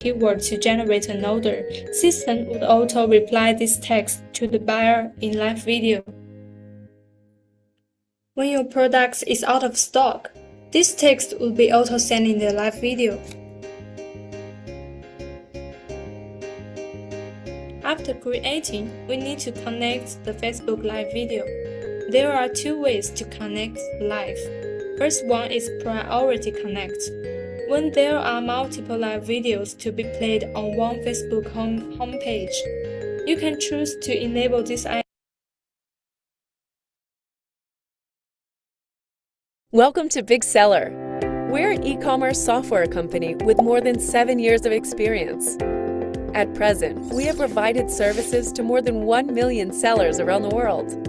keyword to generate an order. System would auto-reply this text to the buyer in live video. When your product is out of stock, this text will be auto-sent in the live video. After creating, we need to connect the Facebook Live video. There are two ways to connect live. First one is Priority Connect. When there are multiple live videos to be played on one Facebook homepage, you can choose to enable this icon. Welcome to Big Seller. We're an e-commerce software company with more than 7 years of experience. At present, we have provided services to more than 1 million sellers around the world.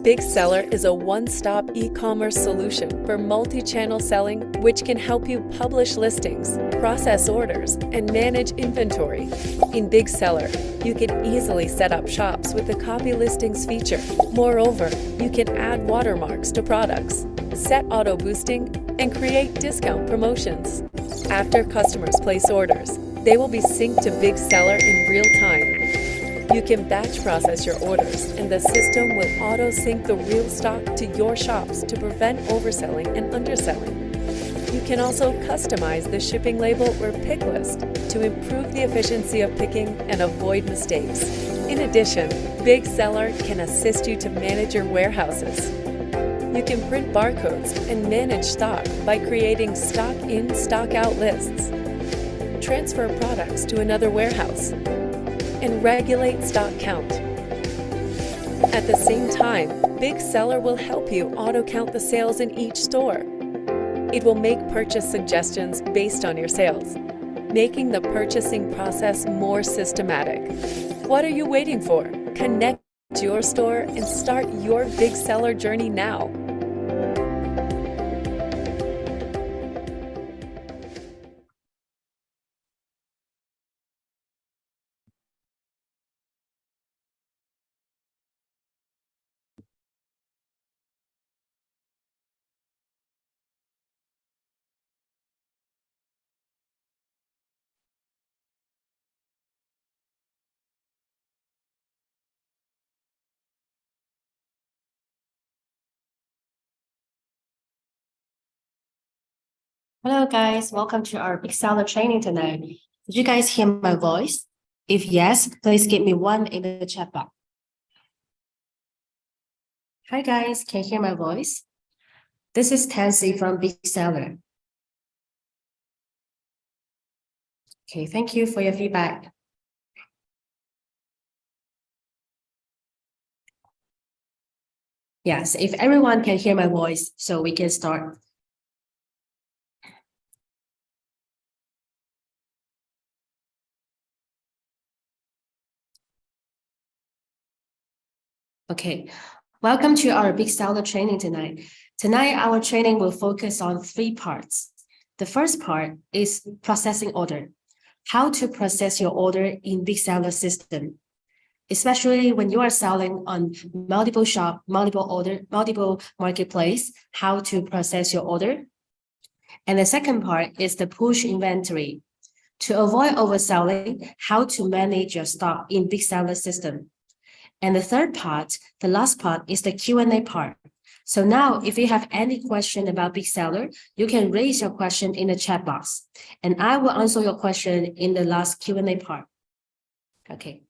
Big Seller is a one-stop e-commerce solution for multi-channel selling, which can help you publish listings, process orders, and manage inventory. In Big Seller, you can easily set up shops with the Copy Listings feature. Moreover, you can add watermarks to products, set auto boosting, and create discount promotions. After customers place orders, they will be synced to Big Seller in real time. You can batch process your orders, and the system will auto-sync the real stock to your shops to prevent overselling and underselling. You can also customize the shipping label or pick list to improve the efficiency of picking and avoid mistakes. In addition, Big Seller can assist you to manage your warehouses. You can print barcodes and manage stock by creating stock in, stock out lists, transfer products to another warehouse, and regulate stock count. At the same time, Big Seller will help you auto-count the sales in each store. It will make purchase suggestions based on your sales, making the purchasing process more systematic. What are you waiting for? Connect to your store and start your Big Seller journey now. Hello guys, welcome to our Big Seller training tonight. Did you guys hear my voice? If yes, please give me 1 in the chat box. Hi guys, can you hear my voice? This is Tansy from Big Seller. Okay, thank you for your feedback. Yes, if everyone can hear my voice, so we can start. Okay, welcome to our Big Seller training tonight. Tonight, our training will focus on 3 parts. The first part is processing order. How to process your order in Big Seller system, especially when you are selling on multiple shop, multiple marketplace, how to process your order. And the second part is the push inventory. To avoid overselling, how to manage your stock in Big Seller system. And the third part, the last part, is the Q&A part. So now, if you have any question about Big Seller, you can raise your question in the chat box, and I will answer your question in the last Q&A part. Okay.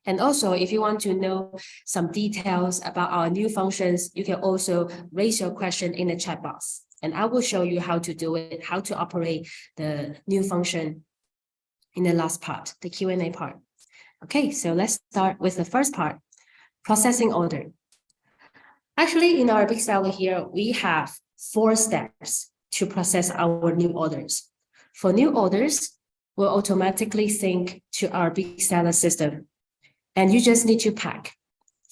And also, if you want to know some details about our new functions, you can also raise your question in the chat box, and I will show you how to do it, how to operate the new function in the last part, the Q&A part. Okay, so let's start with the first part, processing order. Actually, in our Big Seller here, we have 4 steps to process our new orders. For new orders, we'll automatically sync to our Big Seller system, and you just need to pack.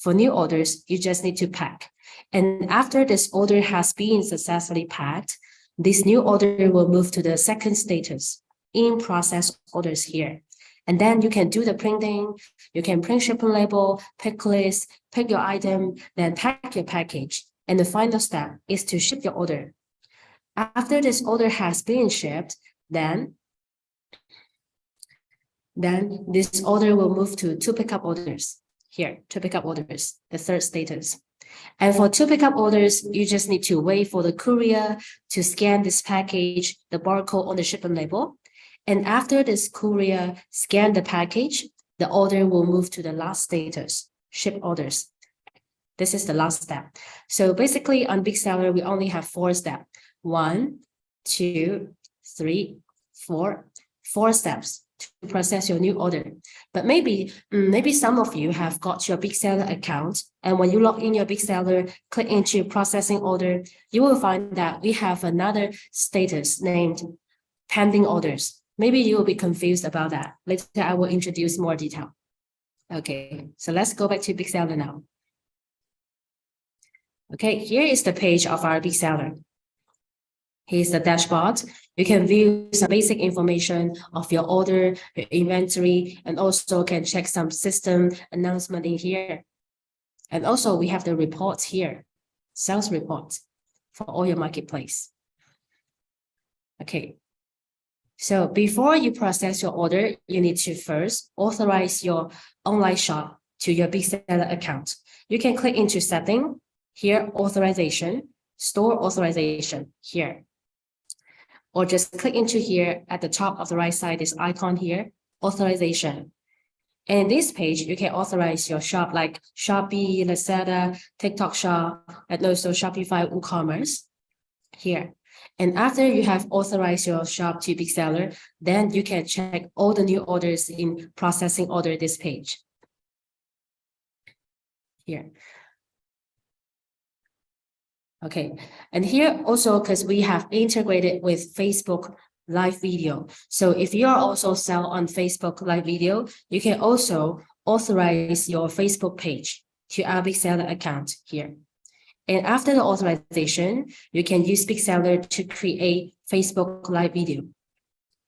For new orders, you just need to pack. And after this order has been successfully packed, this new order will move to the second status, in process orders here. And then you can do the printing, you can print shipping label, pick list, pick your item, then pack your package. And the final step is to ship your order. After this order has been shipped, then Then this order will move to pickup orders. Here, to pickup orders, the third status. And for to pickup orders, you just need to wait for the courier to scan this package, the barcode on the shipment label. And after this courier scan the package, the order will move to the last status, ship orders. This is the last step. So basically on Big Seller, we only have 4 steps. 1, 2, 3, 4, 4 steps to process your new order. But maybe some of you have got your Big Seller account, and when you log in your Big Seller, click into processing order, you will find that we have another status named pending orders. Maybe you will be confused about that. Later, I will introduce more detail. Okay, so let's go back to Big Seller now. Okay, here is the page of our Big Seller. Here's the dashboard. You can view some basic information of your order, your inventory, and also can check some system announcement in here. And also we have the reports here, sales reports for all your marketplace. Okay. So before you process your order, you need to first authorize your online shop to your Big Seller account. You can click into setting, here authorization, store authorization here. Or just click into here at the top of the right side, this icon here, authorization. And in this page, you can authorize your shop like Shopee, Lazada, TikTok Shop, and also Shopify WooCommerce here. And after you have authorized your shop to Big Seller, then you can check all the new orders in processing order this page. Here. Okay, and here also because we have integrated with Facebook Live Video. So if you are also sell on Facebook Live Video, you can also authorize your Facebook page to our Big Seller account here. And after the authorization, you can use Big Seller to create Facebook Live Video.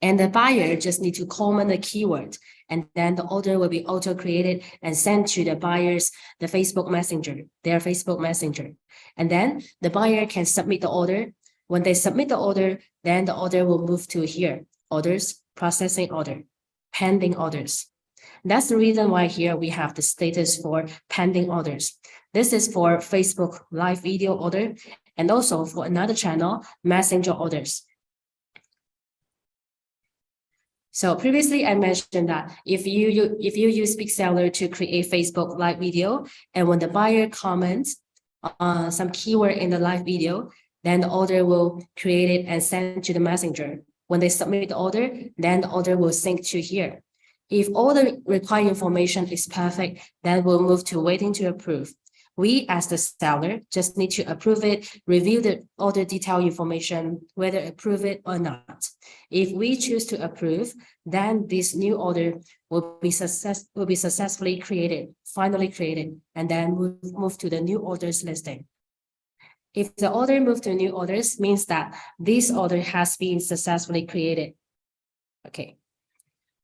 And the buyer just need to comment the keyword, and then the order will be auto-created and sent to the buyers, the Facebook Messenger, their Facebook Messenger. And then the buyer can submit the order. When they submit the order, then the order will move to here, orders, processing order, pending orders. That's the reason why here we have the status for pending orders. This is for Facebook Live Video order, and also for another channel, Messenger orders. So previously I mentioned that if you use Big Seller to create Facebook Live Video, and when the buyer comments some keyword in the live video, then the order will create it and send to the messenger. When they submit the order, then the order will sync to here. If all the required information is perfect, then we'll move to waiting to approve. We, as the seller, just need to approve it, review the order detail information, whether approve it or not. If we choose to approve, then this new order will be successfully created, finally created, and then we'll move to the new orders listing. If the order moves to new orders, means that this order has been successfully created. Okay.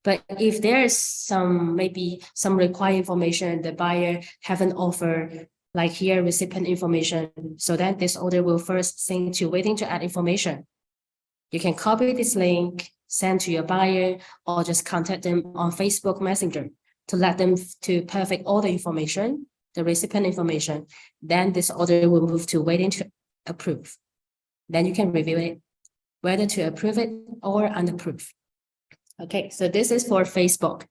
But if there's maybe some required information, the buyer haven't offered, like here, recipient information, so then this order will first sync to waiting to add information. You can copy this link, send to your buyer, or just contact them on Facebook Messenger to let them to perfect all the information, the recipient information. Then this order will move to waiting to approve. Then you can review it, whether to approve it or unapprove. Okay, so this is for Facebook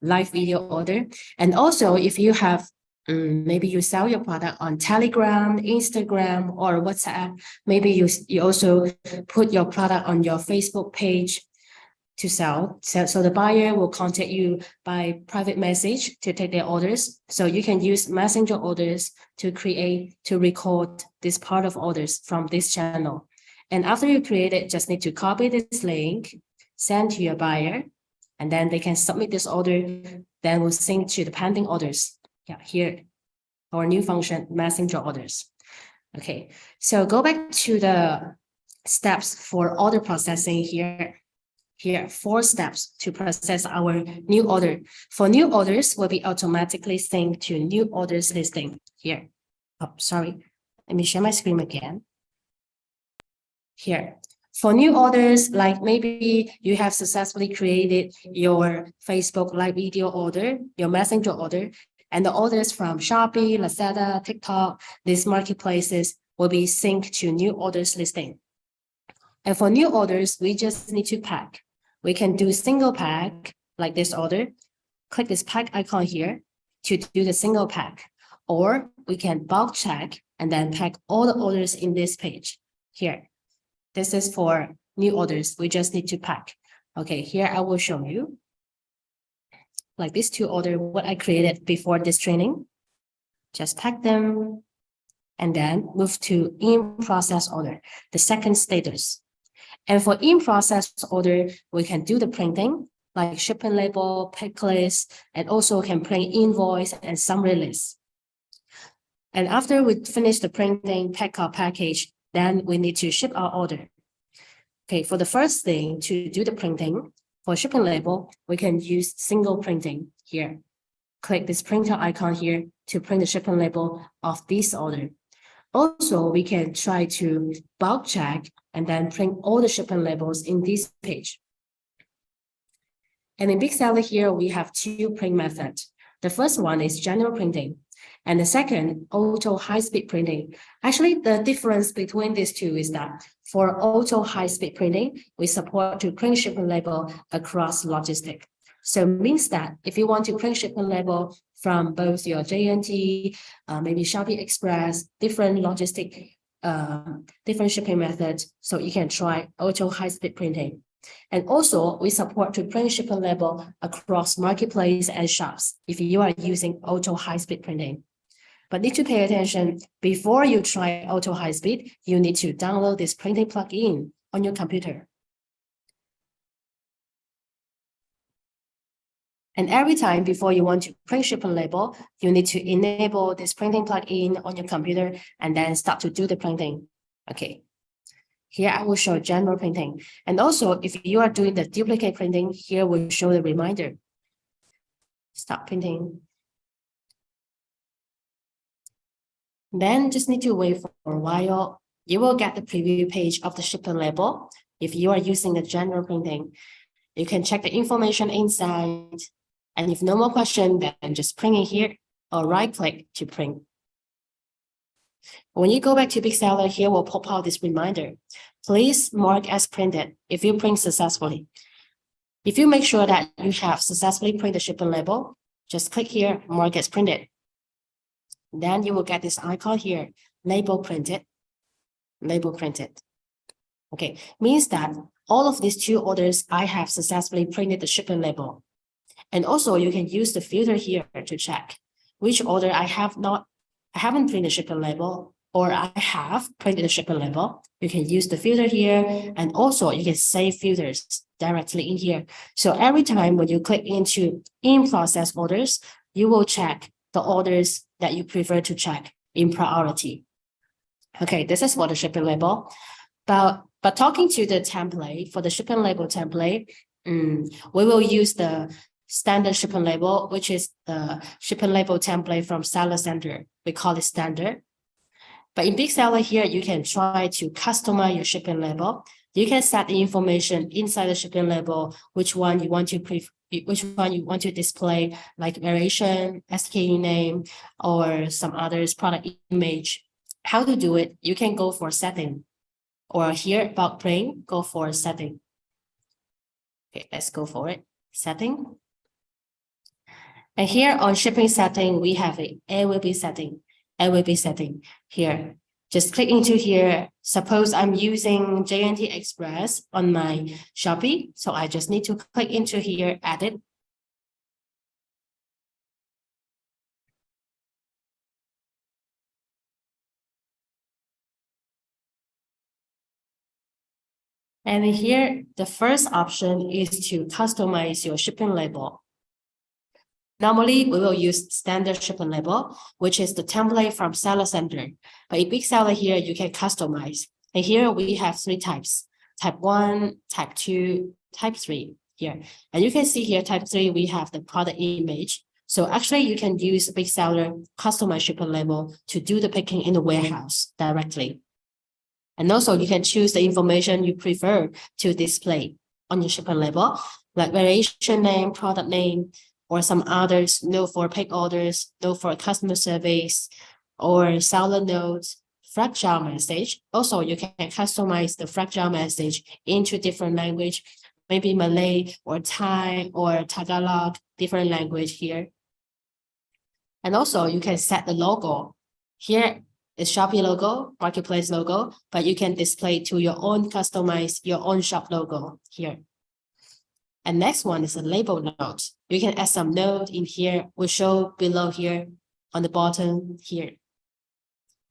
Live Video order. And also if you have maybe you sell your product on Telegram, Instagram, or WhatsApp. Maybe you also put your product on your Facebook page to sell. So the buyer will contact you by private message to take their orders. So you can use Messenger orders to record this part of orders from this channel. And after you create it, just need to copy this link, send to your buyer, and then they can submit this order. Then we'll sync to the pending orders. Yeah, here, our new function, Messenger orders. Okay, so go back to the steps for order processing here. Here, 4 steps to process our new order. For new orders, will be automatically synced to new orders listing here. Oh, sorry. Let me share my screen again. Here. For new orders, like maybe you have successfully created your Facebook live video order, your messenger order, and the orders from Shopee, Lazada, TikTok, these marketplaces will be synced to new orders listing. And for new orders, we just need to pack. We can do single pack like this order. Click this pack icon here to do the single pack, or we can bulk check and then pack all the orders in this page here. This is for new orders. We just need to pack. Okay, here I will show you like these two orders, what I created before this training. Just pack them and then move to in process order, the second status. And for in process order, we can do the printing like shipping label, pick list, and also can print invoice and summary list. And after we finish the printing, pack our package, then we need to ship our order. Okay, for the first thing to do the printing, for shipping label, we can use single printing here. Click this printer icon here to print the shipping label of this order. Also, we can try to bulk check and then print all the shipping labels in this page. And in Big Seller here, we have two print methods. The first one is general printing, and the second, auto high-speed printing. Actually, the difference between these two is that for auto high-speed printing, we support to print shipping label across logistics. So it means that if you want to print shipping label from both your JNT, maybe Shopee Express, different logistic, different shipping methods, so you can try auto high-speed printing. And also, we support to print shipping label across marketplace and shops if you are using auto high-speed printing. But need to pay attention, before you try auto high-speed, you need to download this printing plugin on your computer. And every time before you want to print shipping label, you need to enable this printing plugin on your computer and then start to do the printing. Okay. Here I will show general printing. And also, if you are doing the duplicate printing, here will show the reminder. Stop printing. Then just need to wait for a while. You will get the preview page of the shipping label. If you are using the general printing, you can check the information inside. And if no more question, then just print it here or right click to print. When you go back to Big Seller, here will pop out this reminder. Please mark as printed if you print successfully. If you make sure that you have successfully printed the shipping label, just click here, mark as printed. Then you will get this icon here, label printed, label printed. Okay, means that all of these two orders, I have successfully printed the shipping label. And also you can use the filter here to check which order I haven't printed the shipping label, or I have printed the shipping label. You can use the filter here, and also you can save filters directly in here. So every time when you click into in process orders, you will check the orders that you prefer to check in priority. Okay, this is for the shipping label. But talking to the template, for the shipping label template, we will use the standard shipping label, which is the shipping label template from Seller Center. We call it standard. But in Big Seller here, you can try to customize your shipping label. You can set the information inside the shipping label, which one you want to display, like variation, SKU name, or some others product image. How to do it? You can go for setting, or here bulk print, go for setting. Okay, let's go for it. Setting. And here on shipping setting, we have a AWB setting. AWB setting here. Just click into here. Suppose I'm using JNT Express on my Shopee. So I just need to click into here, edit. And here, the first option is to customize your shipping label. Normally, we will use standard shipping label, which is the template from Seller Center. But in Big Seller here, you can customize. And here we have three types: type 1, type 2, type 3 here. And you can see here, type 3, we have the product image. So actually, you can use Big Seller customized shipping label to do the picking in the warehouse directly. And also you can choose the information you prefer to display on your shipping label, like variation name, product name, or some others, no for pick orders, no for customer service, or seller notes, fragile message. Also, you can customize the fragile message into different language, maybe Malay or Thai or Tagalog, different language here. And also you can set the logo. Here is Shopee logo, Marketplace logo, but you can display to your own, customize your own shop logo here. And next one is a label note. You can add some note in here, will show below here on the bottom here.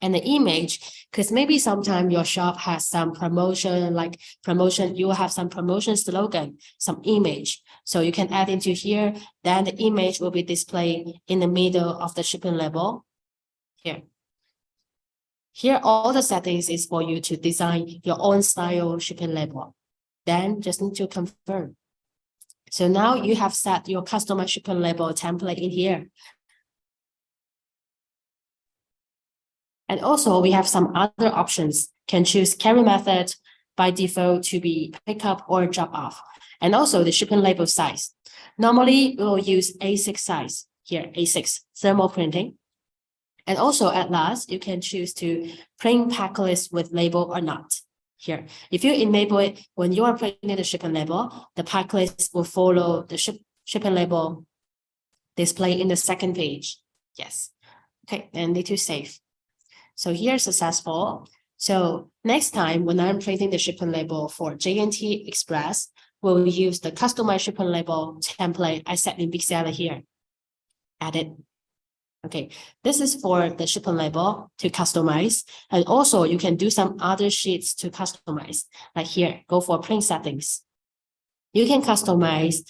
And the image, because maybe sometime your shop has some promotion, like promotion, you will have some promotion slogan, some image. So you can add into here, then the image will be displayed in the middle of the shipping label here. Here, all the settings is for you to design your own style shipping label. Then just need to confirm. So now you have set your customized shipping label template in here. And also we have some other options. Can choose carry method by default to be pick up or drop off. And also the shipping label size. Normally we will use A6 size here, A6 thermal printing. And also at last, you can choose to print pack list with label or not. Here, if you enable it, when you are printing the shipping label, the pack list will follow the shipping label display in the second page. Yes. Okay, and need to save. So here, successful. So next time when I'm printing the shipping label for J&T Express, we'll use the customized shipping label template I set in Big Seller here. Add it. Okay, this is for the shipping label to customize. And also you can do some other sheets to customize. Like here, go for print settings. You can customize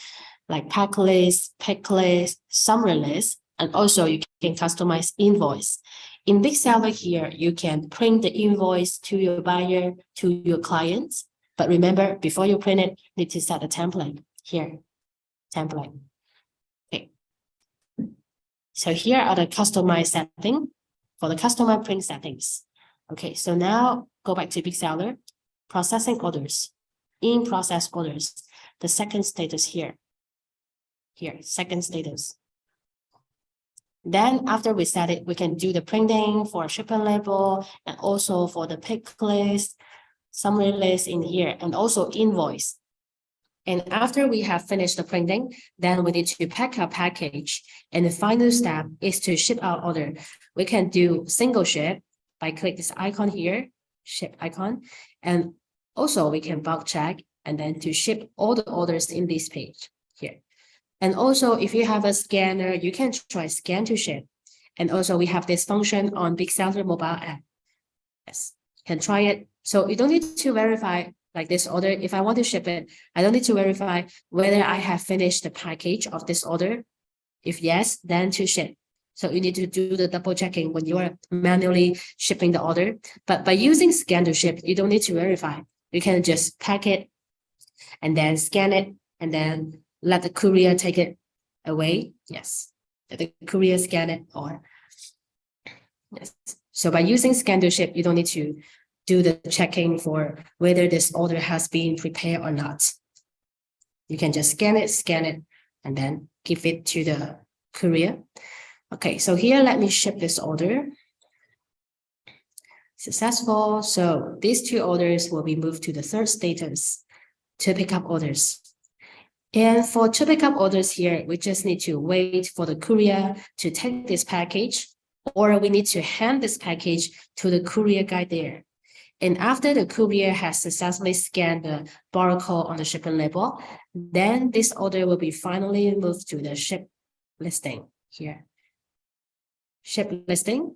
like pack list, pick list, summary list, and also you can customize invoice. In Big Seller here, you can print the invoice to your buyer, to your clients. But remember, before you print it, you need to set a template here, template. Okay. So here are the customized setting for the customized print settings. Okay, so now go back to Big Seller, processing orders, in process orders, the second status here, second status. Then after we set it, we can do the printing for shipping label and also for the pick list, summary list in here, and also invoice. And after we have finished the printing, then we need to pack our package. And the final step is to ship our order. We can do single ship by click this icon here, ship icon. And also we can bulk check and then to ship all the orders in this page here. And also if you have a scanner, you can try scan to ship. And also we have this function on Big Seller mobile app. Yes, you can try it. So you don't need to verify like this order. If I want to ship it, I don't need to verify whether I have finished the package of this order. If yes, then to ship. So you need to do the double checking when you are manually shipping the order. But by using scan to ship, you don't need to verify. You can just pack it and then scan it and then let the courier take it away. Yes, let the courier scan it or yes. So by using scan to ship, you don't need to do the checking for whether this order has been prepared or not. You can just scan it, and then give it to the courier. Okay, so here, let me ship this order. Successful. So these two orders will be moved to the third status, to pick up orders. And for to pick up orders here, we just need to wait for the courier to take this package, or we need to hand this package to the courier guy there. And after the courier has successfully scanned the barcode on the shipping label, then this order will be finally moved to the ship listing here. Ship listing.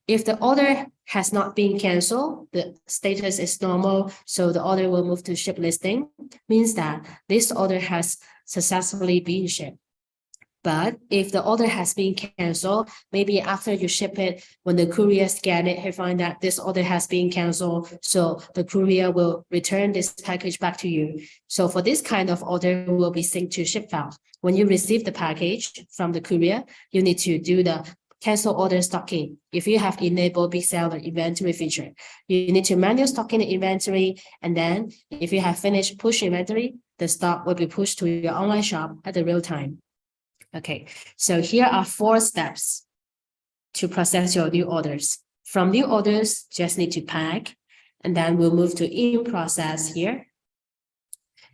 If the order has not been canceled, the status is normal, so the order will move to ship listing, means that this order has successfully been shipped. But if the order has been canceled, maybe after you ship it, when the courier scan it, he find that this order has been canceled. So the courier will return this package back to you. So for this kind of order will be synced to ship file. When you receive the package from the courier, you need to do the cancel order stocking. If you have enabled Big Seller inventory feature, you need to manual stocking the inventory. And then if you have finished push inventory, the stock will be pushed to your online shop at the real time. Okay, so here are 4 steps to process your new orders. From new orders, just need to pack, and then we'll move to in process here.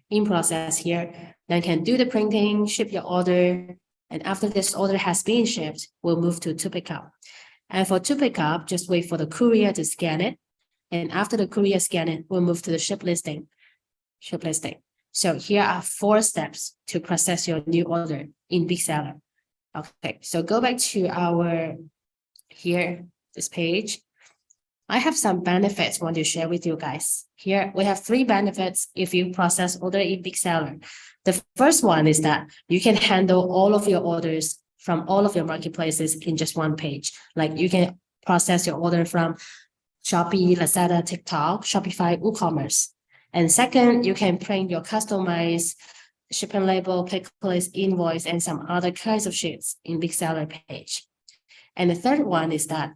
In process here, then can do the printing, ship your order, and after this order has been shipped, we'll move to pick up. And for to pick up, just wait for the courier to scan it. And after the courier scan it, we'll move to the ship listing. Ship listing. So here are 4 steps to process your new order in Big Seller. Okay, so go back to our here, this page. I have some benefits I want to share with you guys. Here we have 3 benefits if you process order in Big Seller. The first one is that you can handle all of your orders from all of your marketplaces in just one page. Like you can process your order from Shopee, Lazada, TikTok, Shopify, WooCommerce. And second, you can print your customized shipping label, pick list, invoice, and some other kinds of sheets in Big Seller page. And the third one is that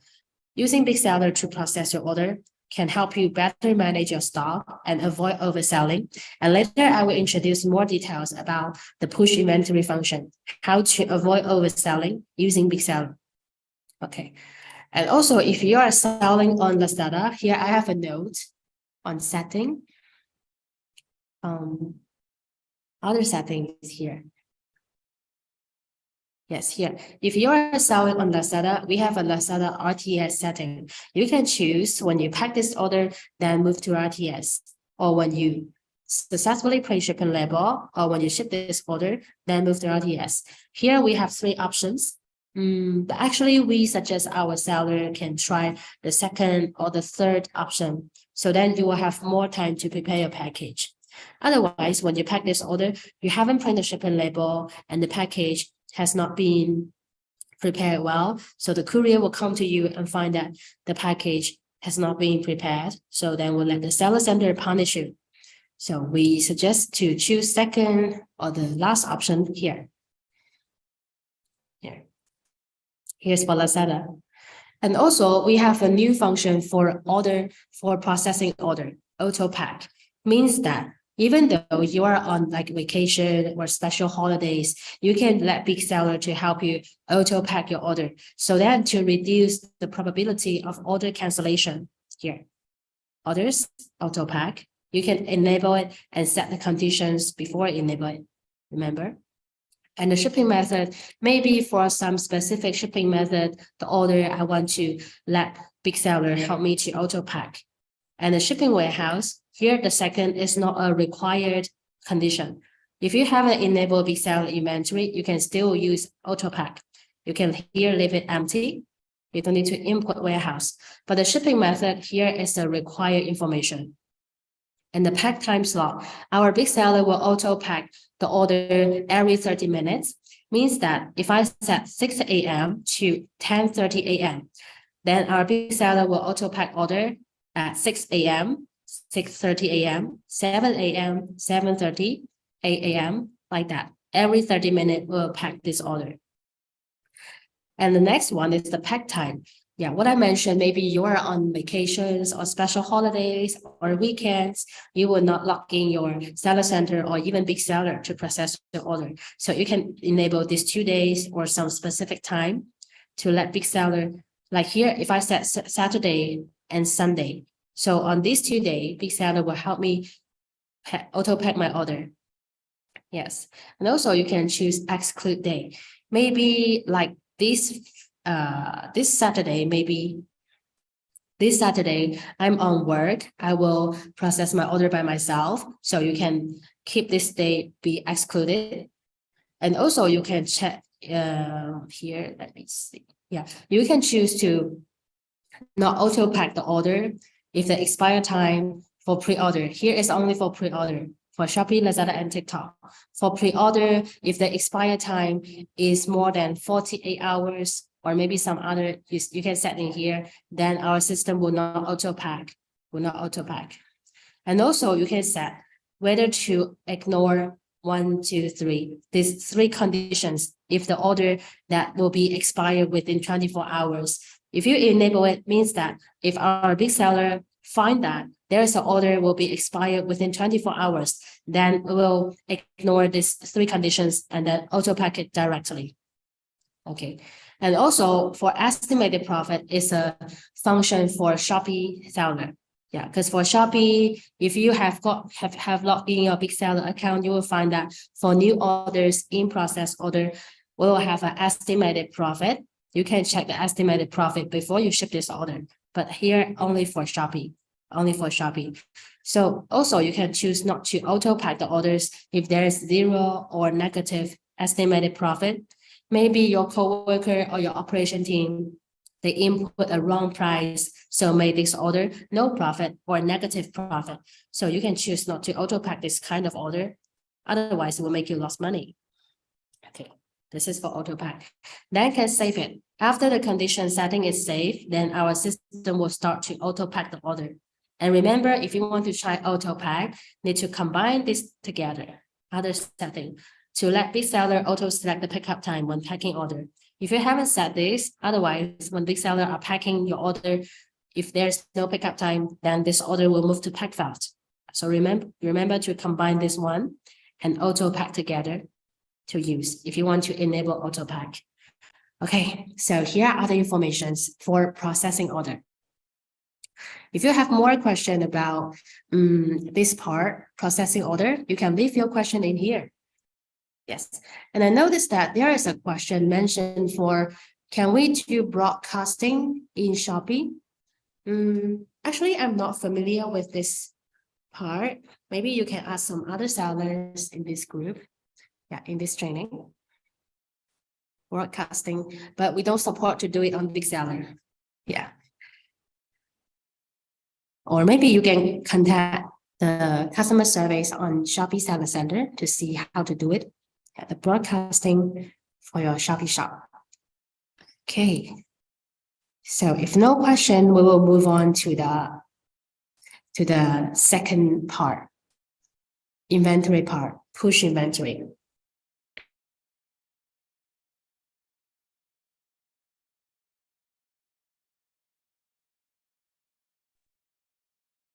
using Big Seller to process your order can help you better manage your stock and avoid overselling. And later, I will introduce more details about the push inventory function, how to avoid overselling using Big Seller. Okay. And also, if you are selling on Lazada, here I have a note on setting. Other settings here. Yes, here. If you are selling on Lazada, we have a Lazada RTS setting. You can choose when you pack this order, then move to RTS, or when you successfully print shipping label, or when you ship this order, then move to RTS. Here we have 3 options. But actually, we suggest our seller can try the second or the third option. So then you will have more time to prepare your package. Otherwise, when you pack this order, you haven't printed the shipping label and the package has not been prepared well. So the courier will come to you and find that the package has not been prepared. So then we'll let the seller center punish you. So we suggest to choose second or the last option here. Here. Here's for Lazada. And also we have a new function for processing order, auto pack. Means that even though you are on like vacation or special holidays, you can let Big Seller to help you auto pack your order. So that to reduce the probability of order cancellation here. Orders, auto pack. You can enable it and set the conditions before enable it. Remember? And the shipping method, maybe for some specific shipping method, the order I want to let Big Seller help me to auto pack. And the shipping warehouse, here the second is not a required condition. If you haven't enabled Big Seller inventory, you can still use auto pack. You can here leave it empty. You don't need to input warehouse. But the shipping method here is a required information. And the pack time slot, our Big Seller will auto pack the order every 30 minutes. Means that if I set 6 a.m. to 10:30 a.m., then our Big Seller will auto pack order at 6 a.m., 6:30 a.m., 7 a.m., 7:30, 8 a.m., like that. Every 30 minutes, we'll pack this order. And the next one is the pack time. Yeah, what I mentioned, maybe you are on vacations or special holidays or weekends, you will not log in your seller center or even Big Seller to process the order. So you can enable these 2 days or some specific time to let Big Seller, like here, if I set Saturday and Sunday. So on these 2 days, Big Seller will help me auto pack my order. Yes. And also you can choose exclude day. Maybe like this Saturday, I'm on work. I will process my order by myself. So you can keep this day be excluded. And also you can check here, let me see. Yeah, you can choose to not auto pack the order if the expire time for pre-order. Here is only for pre-order for Shopee, Lazada, and TikTok. For pre-order, if the expire time is more than 48 hours, or maybe some other, you can set in here, then our system will not auto pack, And also you can set whether to ignore 1, 2, 3. These 3 conditions. If the order that will be expired within 24 hours. If you enable it, means that if our big seller find that there is an order will be expired within 24 hours, then we will ignore these 3 conditions and then auto pack it directly. Okay. And also for estimated profit is a function for Shopee seller. Yeah, because for Shopee, if you have logged in your big seller account, you will find that for new orders in process order, we will have an estimated profit. You can check the estimated profit before you ship this order, but here only for Shopee. So also you can choose not to auto pack the orders if there is 0 or negative estimated profit. Maybe your coworker or your operation team, they input a wrong price, so made this order no profit or negative profit. So you can choose not to auto pack this kind of order. Otherwise, it will make you lose money. Okay, this is for auto pack. Then can save it. After the condition setting is saved, then our system will start to auto pack the order. And remember, if you want to try auto pack, need to combine this together. Other setting to let big seller auto select the pickup time when packing order. If you haven't set this, otherwise when big seller are packing your order, if there's no pickup time, then this order will move to pack fast. So remember to combine this one and auto pack together to use if you want to enable auto pack. Okay, so here are the informations for processing order. If you have more question about this part, processing order, you can leave your question in here. Yes, and I noticed that there is a question mentioned for, can we do broadcasting in Shopee? Actually, I'm not familiar with this part. Maybe you can ask some other sellers in this group, yeah, in this training. Broadcasting, but we don't support to do it on big seller. Yeah. Or maybe you can contact the customer service on Shopee Seller Center to see how to do it. The broadcasting for your Shopee shop. Okay. So if no question, we will move on to the second part, inventory part, push inventory.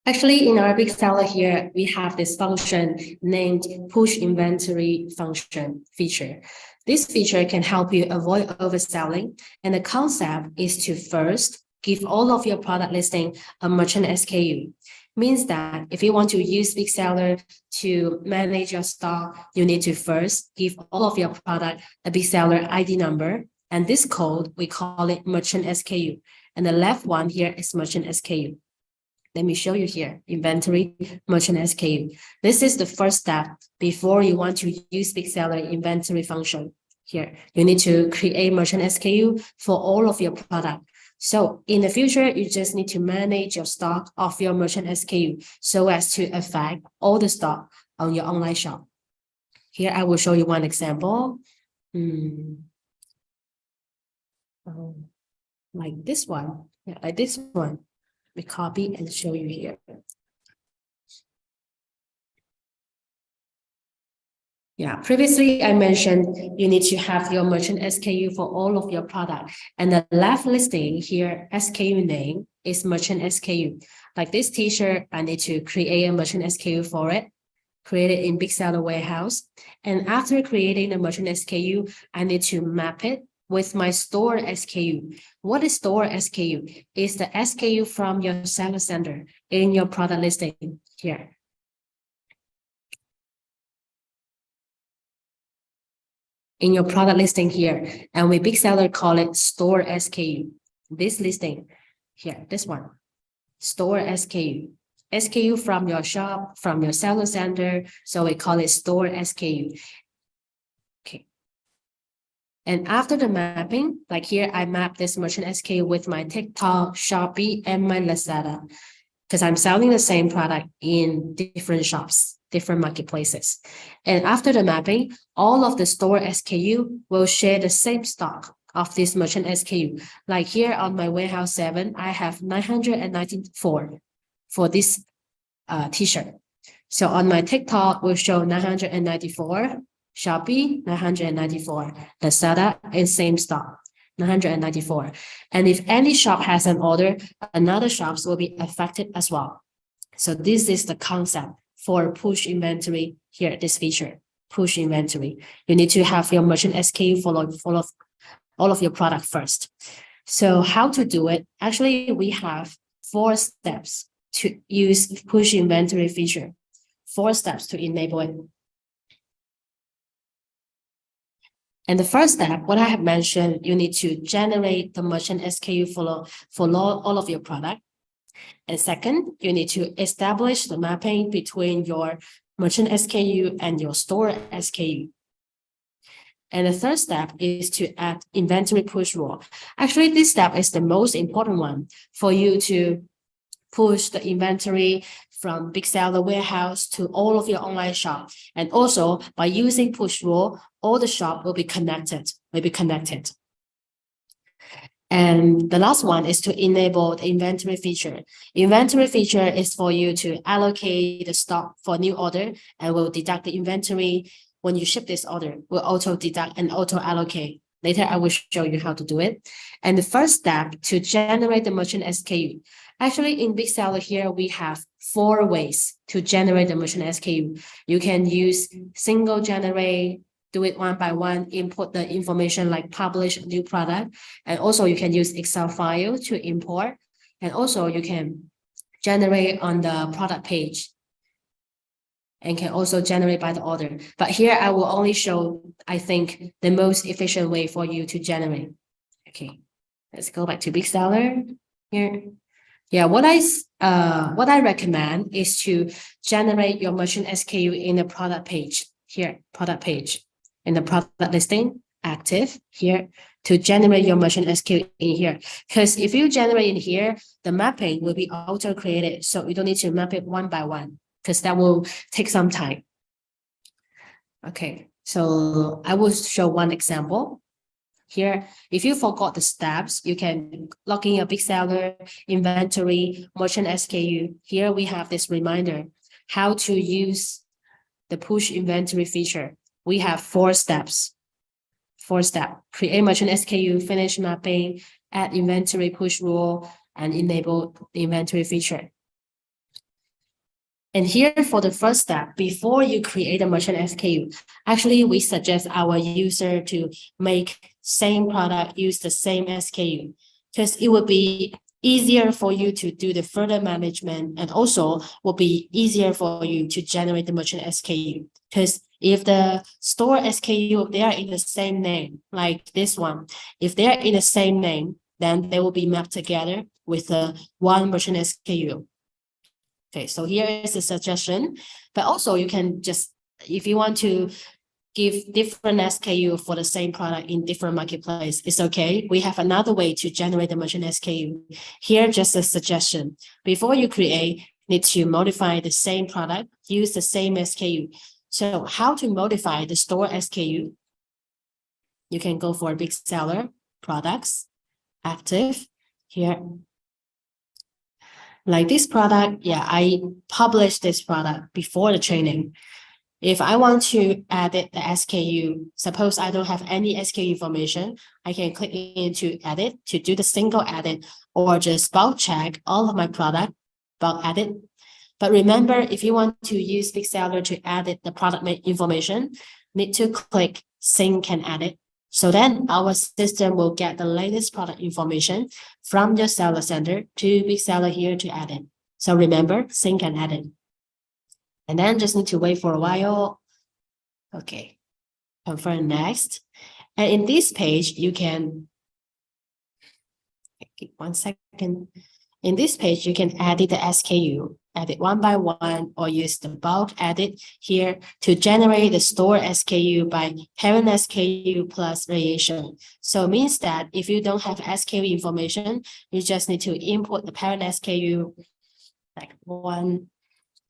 Actually, in our big seller here, we have this function named push inventory function feature. This feature can help you avoid overselling. And the concept is to first give all of your product listing a merchant SKU. Means that if you want to use big seller to manage your stock, you need to first give all of your product a big seller ID number. And this code, we call it merchant SKU. And the left one here is merchant SKU. Let me show you here, inventory, merchant SKU. This is the first step before you want to use big seller inventory function. Here, you need to create merchant SKU for all of your product. So in the future, you just need to manage your stock of your merchant SKU so as to affect all the stock on your online shop. Here, I will show you one example. Like this one, yeah, like this one. We copy and show you here. Yeah, previously I mentioned you need to have your merchant SKU for all of your product. And the left listing here, SKU name is merchant SKU. Like this t-shirt, I need to create a merchant SKU for it, create it in Big Seller Warehouse. And after creating the merchant SKU, I need to map it with my store SKU. What is store SKU? It's the SKU from your seller center in your product listing here. In your product listing here, and we big seller call it store SKU. This listing here, this one, store SKU. SKU from your shop, from your seller center, so we call it store SKU. Okay. And after the mapping, like here, I map this merchant SKU with my TikTok, Shopee, and my Lazada, because I'm selling the same product in different shops, different marketplaces. And after the mapping, all of the store SKU will share the same stock of this merchant SKU. Like here on my warehouse 7, I have 994 for this t-shirt. So on my TikTok, will show 994, Shopee 994, Lazada is same stock 994. And if any shop has an order, another shops will be affected as well. So this is the concept for push inventory here, this feature, push inventory. You need to have your merchant SKU follow all of your product first. So how to do it? Actually, we have 4 steps to use push inventory feature. 4 steps to enable it. And the first step, what I have mentioned, you need to generate the merchant SKU for all of your product. And second, you need to establish the mapping between your merchant SKU and your store SKU. And the third step is to add inventory push rule. Actually, this step is the most important one for you to push the inventory from Big Seller warehouse to all of your online shop. And also by using push rule, all the shop will be connected, And the last one is to enable the inventory feature. Inventory feature is for you to allocate the stock for new order and will deduct the inventory when you ship this order, will auto deduct and auto allocate. Later, I will show you how to do it. And the first step to generate the merchant SKU. Actually, in Big Seller here, we have 4 ways to generate the merchant SKU. You can use single generate, do it one by one, input the information like publish a new product. And also you can use Excel file to import. And also you can generate on the product page and can also generate by the order. But here I will only show, I think, the most efficient way for you to generate. Okay, let's go back to Big Seller here. Yeah, what I recommend is to generate your merchant SKU in the product page here, product page, in the product listing, active here, to generate your merchant SKU in here. Because if you generate in here, the mapping will be auto created. So you don't need to map it one by one, because that will take some time. Okay, so I will show one example. Here, if you forgot the steps, you can log in your Big Seller, inventory, merchant SKU. Here we have this reminder, how to use the push inventory feature. We have 4 steps. 4 steps: create merchant SKU, finish mapping, add inventory push rule, and enable the inventory feature. And here for the first step, before you create a merchant SKU, actually we suggest our user to make same product, use the same SKU, because it will be easier for you to do the further management, and also will be easier for you to generate the merchant SKU. Because if the store SKU, they are in the same name, like this one, if they are in the same name, then they will be mapped together with the one merchant SKU. Okay, so here is a suggestion, but also you can just, if you want to give different SKU for the same product in different marketplace, it's okay. We have another way to generate the merchant SKU. Here, just a suggestion. Before you create, you need to modify the same product, use the same SKU. So how to modify the store SKU? You can go for Big Seller, products, active, here. Like this product, yeah, I published this product before the training. If I want to edit the SKU, suppose I don't have any SKU information, I can click into edit to do the single edit, or just bulk check all of my product, bulk edit. But remember, if you want to use Big Seller to edit the product information, need to click sync and edit. So then our system will get the latest product information from your seller center to Big Seller here to edit. So remember, sync and edit. And then just need to wait for a while. Okay, confirm next. And in this page, you can, one second. In this page, you can edit the SKU, edit one by one, or use the bulk edit here to generate the store SKU by parent SKU plus variation. So it means that if you don't have SKU information, you just need to import the parent SKU like one,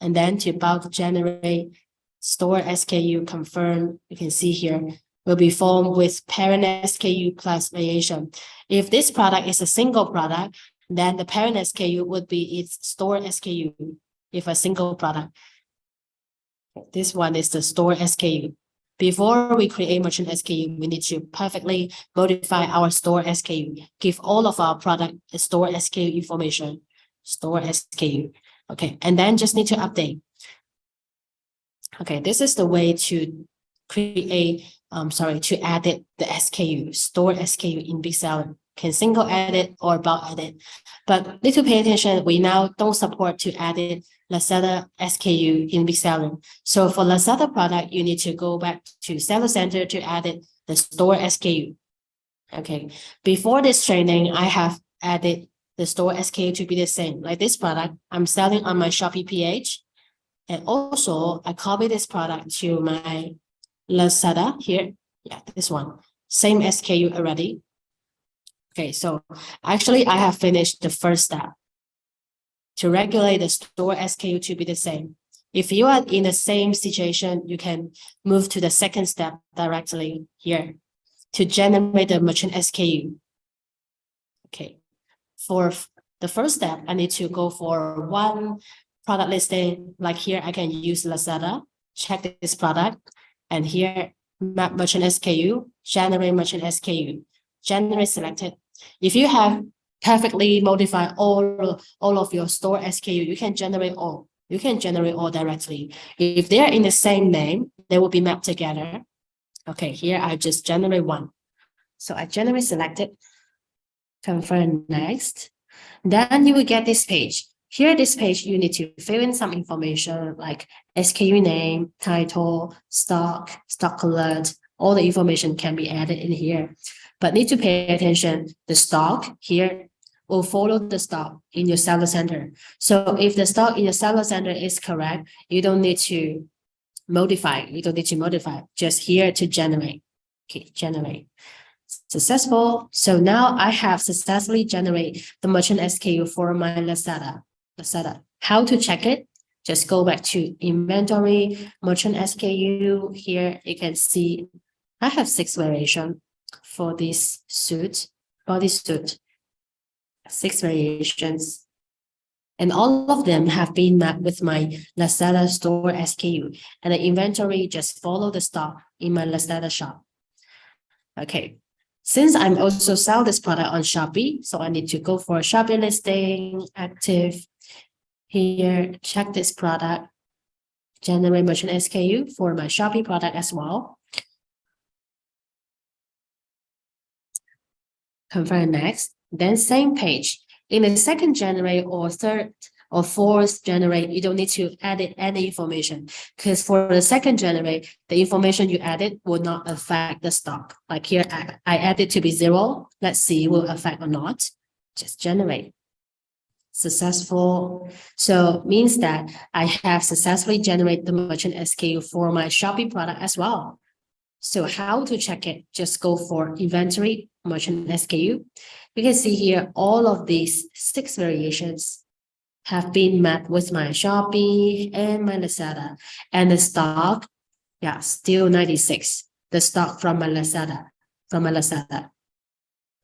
and then to bulk generate store SKU confirm. You can see here will be formed with parent SKU plus variation. If this product is a single product, then the parent SKU would be its store SKU if a single product. This one is the store SKU. Before we create merchant SKU, we need to perfectly modify our store SKU. Give all of our product a store SKU information. Store SKU. Okay, and then just need to update. Okay, this is the way to create, to edit the SKU, store SKU in Big Seller. Can single edit or bulk edit. But need to pay attention, we now don't support to edit Lazada SKU in Big Seller. So for Lazada product, you need to go back to Seller Center to edit the store SKU. Okay, before this training, I have added the store SKU to be the same. Like this product, I'm selling on my Shopee page. And also, I copy this product to my Lazada here. Yeah, this one. Same SKU already. Okay, so actually, I have finished the first step to regulate the store SKU to be the same. If you are in the same situation, you can move to the second step directly here to generate the merchant SKU. Okay, for the first step, I need to go for one product listing. Like here, I can use Lazada, check this product, and here, map merchant SKU, generate merchant SKU, generate selected. If you have perfectly modified all of your store SKU, you can generate all. You can generate all directly. If they're in the same name, they will be mapped together. Okay, here I just generate one. So I generate selected, confirm next. Then you will get this page. Here, this page, you need to fill in some information like SKU name, title, stock alert. All the information can be added in here. But need to pay attention, the stock here will follow the stock in your Seller Center. So if the stock in your Seller Center is correct, you don't need to modify. Just here to generate. Okay, generate. Successful. So now I have successfully generated the merchant SKU for my Lazada. How to check it? Just go back to inventory, merchant SKU. Here you can see I have 6 variations for this suit, bodysuit. 6 variations. And all of them have been mapped with my Lazada store SKU. And the inventory just follow the stock in my Lazada shop. Okay. Since I'm also sell this product on Shopee, so I need to go for a Shopee listing, active. Here, check this product, generate merchant SKU for my Shopee product as well. Confirm next, then same page. In the second generate or third or fourth generate, you don't need to edit any information because for the second generate, the information you added will not affect the stock. Like here, I added to be 0. Let's see, will affect or not. Just generate. Successful. So means that I have successfully generated the merchant SKU for my Shopee product as well. So how to check it? Just go for inventory, merchant SKU. You can see here, all of these 6 variations have been mapped with my Shopee and my Lazada. And the stock, yeah, still 96. The stock from my Lazada,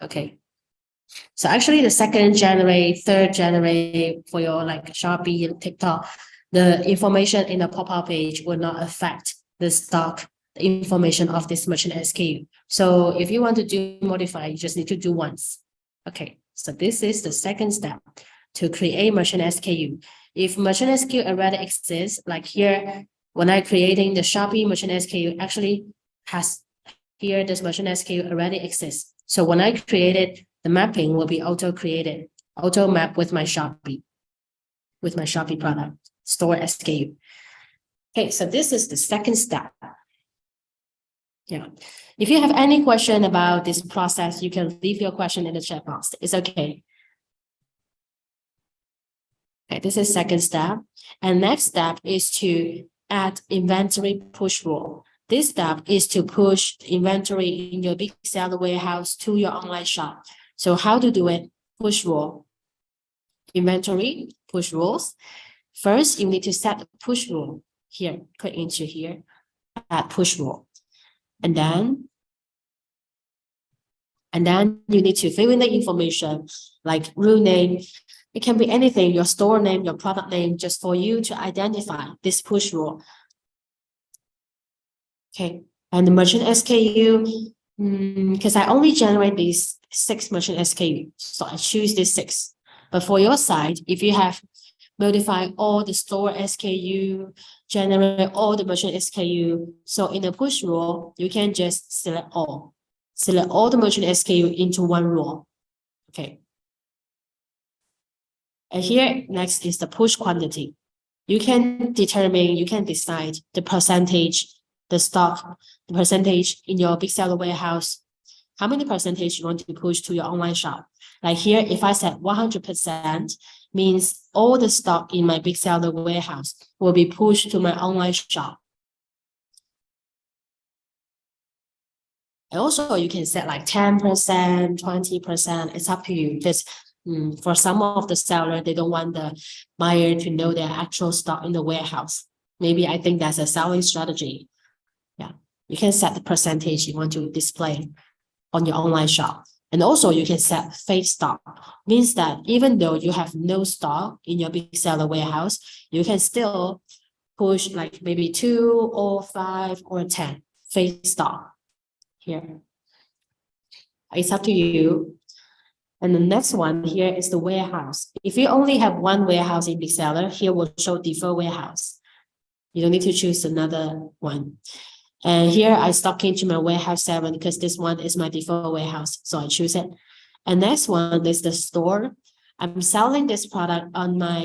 Okay. So actually the second generate, third generate for your like Shopee and TikTok, the information in the pop-up page will not affect the stock, the information of this merchant SKU. So if you want to modify, you just need to do once. Okay, so this is the second step to create merchant SKU. If merchant SKU already exists, like here, when I'm creating the Shopee merchant SKU, actually has here this merchant SKU already exists. So when I create it, the mapping will be auto-created, auto-map with my Shopee product, store SKU. Okay, so this is the second step. Yeah. If you have any question about this process, you can leave your question in the chat box. It's okay. Okay, this is second step. And next step is to add inventory push rule. This step is to push inventory in your Big Seller warehouse to your online shop. So how to do it? Push rule. Inventory, push rules. First, you need to set a push rule. Here, click into here, add push rule. And then you need to fill in the information like rule name. It can be anything, your store name, your product name, just for you to identify this push rule. Okay, and the merchant SKU, because I only generate these 6 merchant SKU, so I choose these 6. But for your side, if you have modify all the store SKU, generate all the merchant SKU, so in the push rule, you can just select all the merchant SKU into one rule. Okay. And here next is the push quantity. You can decide the percentage, the stock, the percentage in your big seller warehouse, how many percentage you want to push to your online shop. Like here, if I set 100%, means all the stock in my big seller warehouse will be pushed to my online shop. And also you can set like 10%, 20%, it's up to you, because for some of the seller, they don't want the buyer to know their actual stock in the warehouse. Maybe I think that's a selling strategy. Yeah, you can set the percentage you want to display on your online shop. And also you can set fake stock, means that even though you have no stock in your big seller warehouse, you can still push like maybe 2 or 5 or 10 fake stock here. It's up to you. And the next one here is the warehouse. If you only have one warehouse in big seller, here will show default warehouse. You don't need to choose another one. And here I stock into my warehouse 7 because this one is my default warehouse. So I choose it. And next one is the store. I'm selling this product on my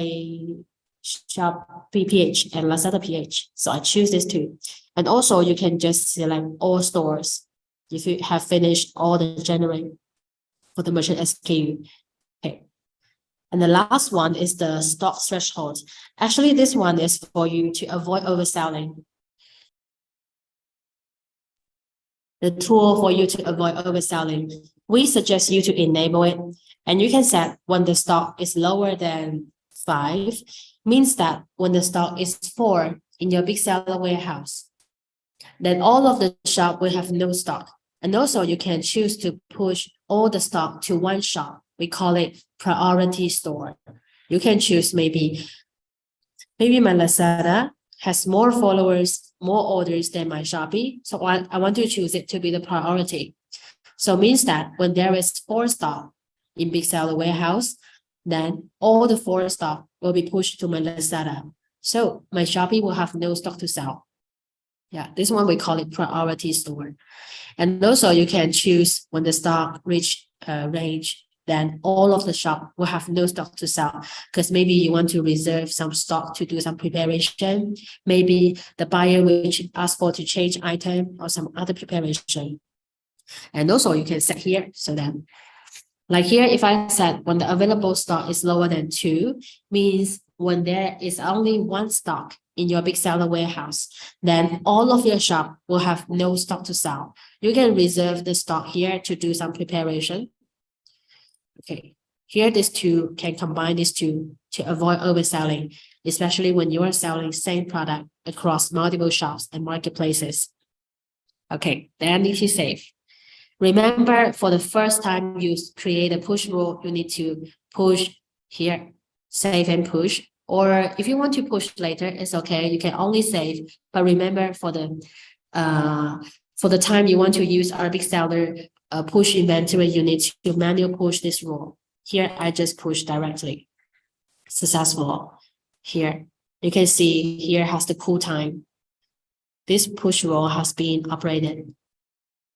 Shopee PH and Lazada PH. So I choose this too. And also you can just select all stores if you have finished all the generate for the merchant SKU. Okay. And the last one is the stock threshold. Actually, this one is for you to avoid overselling. The tool for you to avoid overselling. We suggest you to enable it, and you can set when the stock is lower than 5, means that when the stock is 4 in your big seller warehouse, then all of the shop will have no stock. And also you can choose to push all the stock to one shop. We call it priority store. You can choose maybe my Lazada has more followers, more orders than my Shopee. So I want to choose it to be the priority. So it means that when there is 4 stock in big seller warehouse, then all the 4 stock will be pushed to my Lazada. So my Shopee will have no stock to sell. Yeah, this one we call it priority store. And also you can choose when the stock reach range, then all of the shop will have no stock to sell, because maybe you want to reserve some stock to do some preparation. Maybe the buyer will ask for to change item or some other preparation. And also you can set here, so then like here, if I set when the available stock is lower than 2, means when there is only 1 stock in your big seller warehouse, then all of your shop will have no stock to sell. You can reserve the stock here to do some preparation. Okay, here these two can combine these two to avoid overselling, especially when you are selling same product across multiple shops and marketplaces. Okay, then you should save. Remember, for the first time you create a push rule, you need to push here, save and push. Or if you want to push later, it's okay. You can only save. But remember, for the time you want to use our big seller push inventory, you need to manually push this rule. Here, I just push directly. Successful. Here, you can see here has the cool time. This push rule has been operated.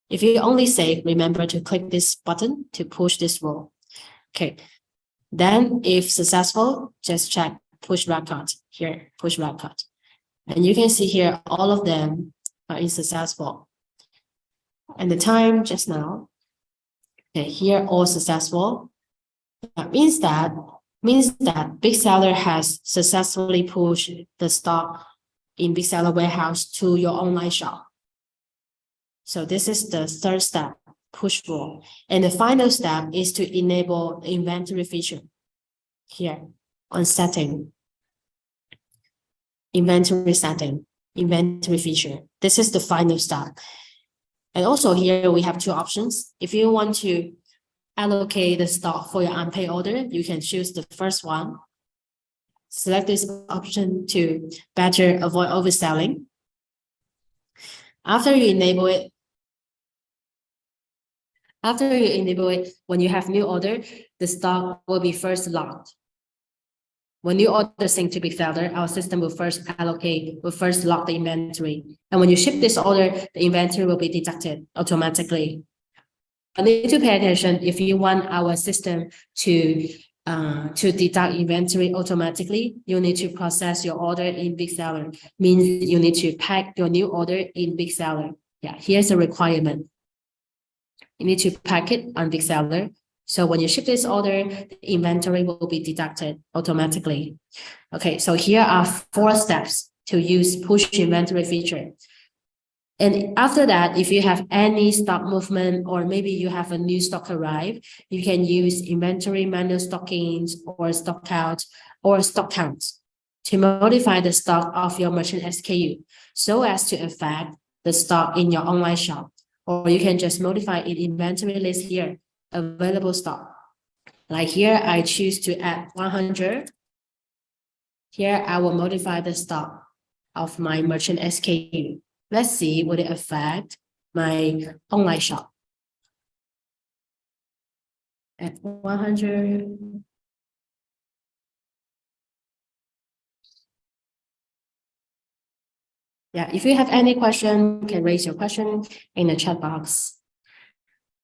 If you only save, remember to click this button to push this rule. Okay. Then if successful, just check push record here, push record. And you can see here, all of them are successful. And the time just now, okay, here all successful. That means that big seller has successfully pushed the stock in big seller warehouse to your online shop. So this is the third step, push rule. And the final step is to enable the inventory feature here on setting. Inventory setting, inventory feature. This is the final step. And also here we have 2 options. If you want to allocate the stock for your unpaid order, you can choose the first one. Select this option to better avoid overselling. After you enable it, when you have new order, the stock will be first locked. When new order sync to Big Seller, our system will first lock the inventory. And when you ship this order, the inventory will be deducted automatically. You need to pay attention if you want our system to deduct inventory automatically. You need to process your order in Big Seller. Means you need to pack your new order in Big Seller. Yeah, here's a requirement. You need to pack it on Big Seller. So when you ship this order, the inventory will be deducted automatically. Okay, so here are 4 steps to use push inventory feature. And after that, if you have any stock movement or maybe you have a new stock arrive, you can use inventory manual stockings or stock count to modify the stock of your merchant SKU so as to affect the stock in your online shop. Or you can just modify in inventory list here, available stock. Like here, I choose to add 100. Here, I will modify the stock of my merchant SKU. Let's see, would it affect my online shop? At 100. Yeah, if you have any question, you can raise your question in the chat box.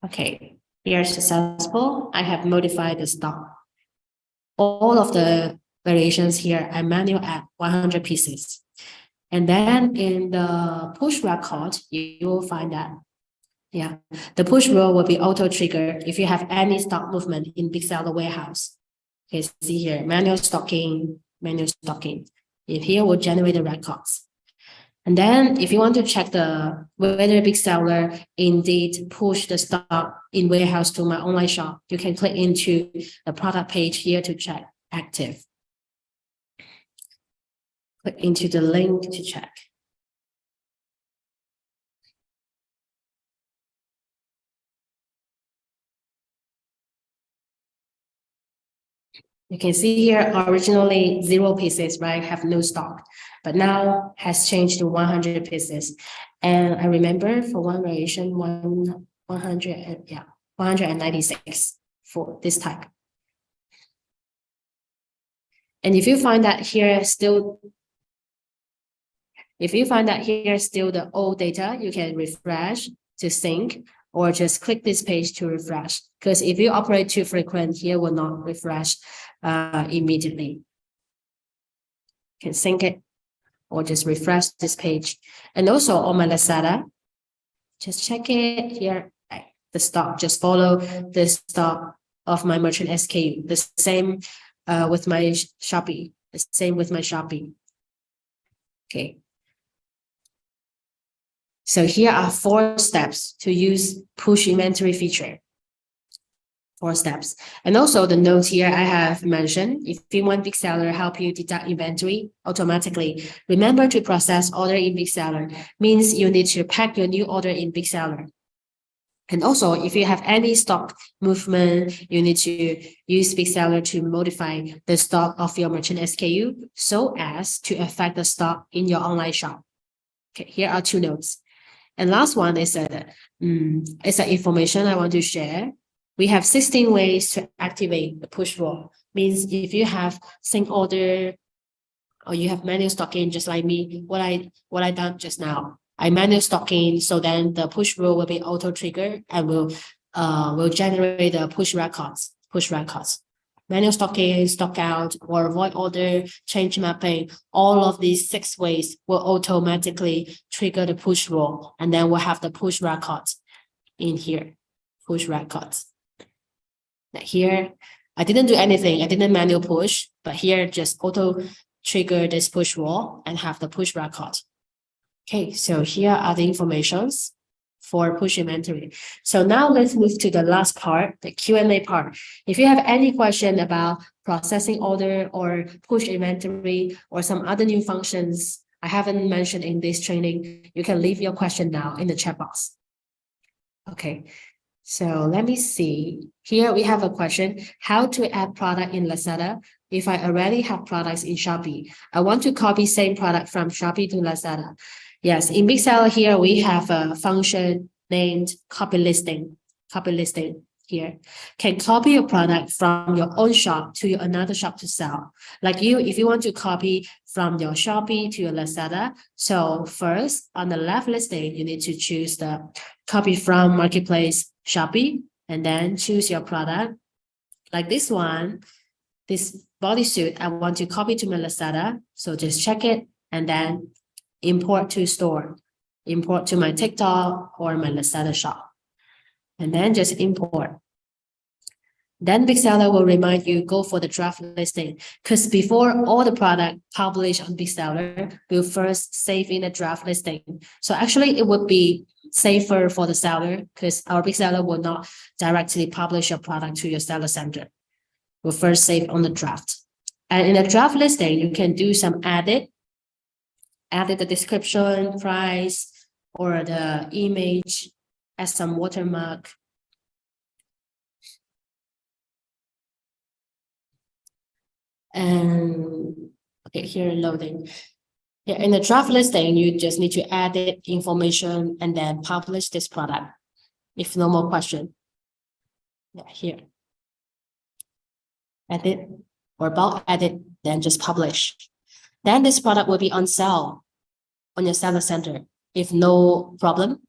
Okay, here's successful. I have modified the stock. All of the variations here, I manual add 100 pieces. And then in the push record, you will find that, yeah, the push rule will be auto triggered if you have any stock movement in Big Seller warehouse. Okay, see here, manual stocking. If here will generate the records. And then if you want to check whether Big Seller indeed push the stock in warehouse to my online shop, you can click into the product page here to check active. Click into the link to check. You can see here originally 0 pieces, right? Have no stock, but now has changed to 100 pieces. And I remember for one variation, 196 for this type. And if you find that here still the old data, you can refresh to sync or just click this page to refresh. Because if you operate too frequent, here will not refresh immediately. You can sync it or just refresh this page. And also on my Lazada, just check it here. The stock, just follow the stock of my merchant SKU. The same with my Shopee. The same with my Shopee. Okay. So here are 4 steps to use push inventory feature. 4 steps. And also the notes here I have mentioned, if you want Big Seller help you deduct inventory automatically, remember to process order in Big Seller. Means you need to pack your new order in Big Seller. And also, if you have any stock movement, you need to use Big Seller to modify the stock of your merchant SKU so as to affect the stock in your online shop. Okay, here are 2 notes. And last one is it's an information I want to share. We have 16 ways to activate the push rule. Means if you have sync order or you have manual stocking, just like me, what I done just now. I manual stocking, so then the push rule will be auto trigger and will generate the push records. Manual stocking, stock out, or void order, change mapping, all of these 6 ways will automatically trigger the push rule, and then we'll have the push records in here, push records. Now here, I didn't do anything, I didn't manual push, but here just auto trigger this push rule and have the push record. Okay, so here are the informations for push inventory. So now let's move to the last part, the Q&A part. If you have any question about processing order or push inventory or some other new functions I haven't mentioned in this training, you can leave your question now in the chat box. Okay, so let me see. Here we have a question, how to add product in Lazada if I already have products in Shopee. I want to copy same product from Shopee to Lazada. Yes, in Big Seller here, we have a function named copy listing. Copy listing here can copy your product from your own shop to another shop to sell. Like if you want to copy from your Shopee to your Lazada, so first on the left listing, you need to choose the copy from marketplace Shopee, and then choose your product. Like this one, this bodysuit, I want to copy to my Lazada. So just check it and then import to store, import to my TikTok or my Lazada shop, and then just import. Then Big Seller will remind you go for the draft listing, because before all the product published on Big Seller, we'll first save in a draft listing. So actually it would be safer for the seller because our Big Seller will not directly publish your product to your seller center. We'll first save on the draft. And in the draft listing, you can do some edit the description, price, or the image, add some watermark. And okay, here loading. Yeah, in the draft listing, you just need to add the information and then publish this product. If no more question. Yeah, here. Edit or bulk edit, then just publish. Then this product will be on sale on your seller center if no problem.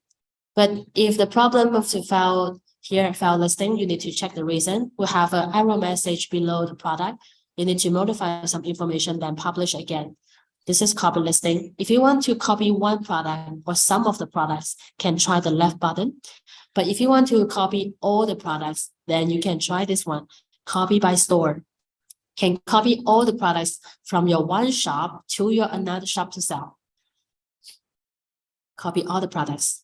But if the problem of the file here, file listing, you need to check the reason. We'll have an error message below the product. You need to modify some information, then publish again. This is copy listing. If you want to copy one product or some of the products, can try the left button. But if you want to copy all the products, then you can try this one, copy by store. Can copy all the products from your one shop to your another shop to sell. Copy all the products.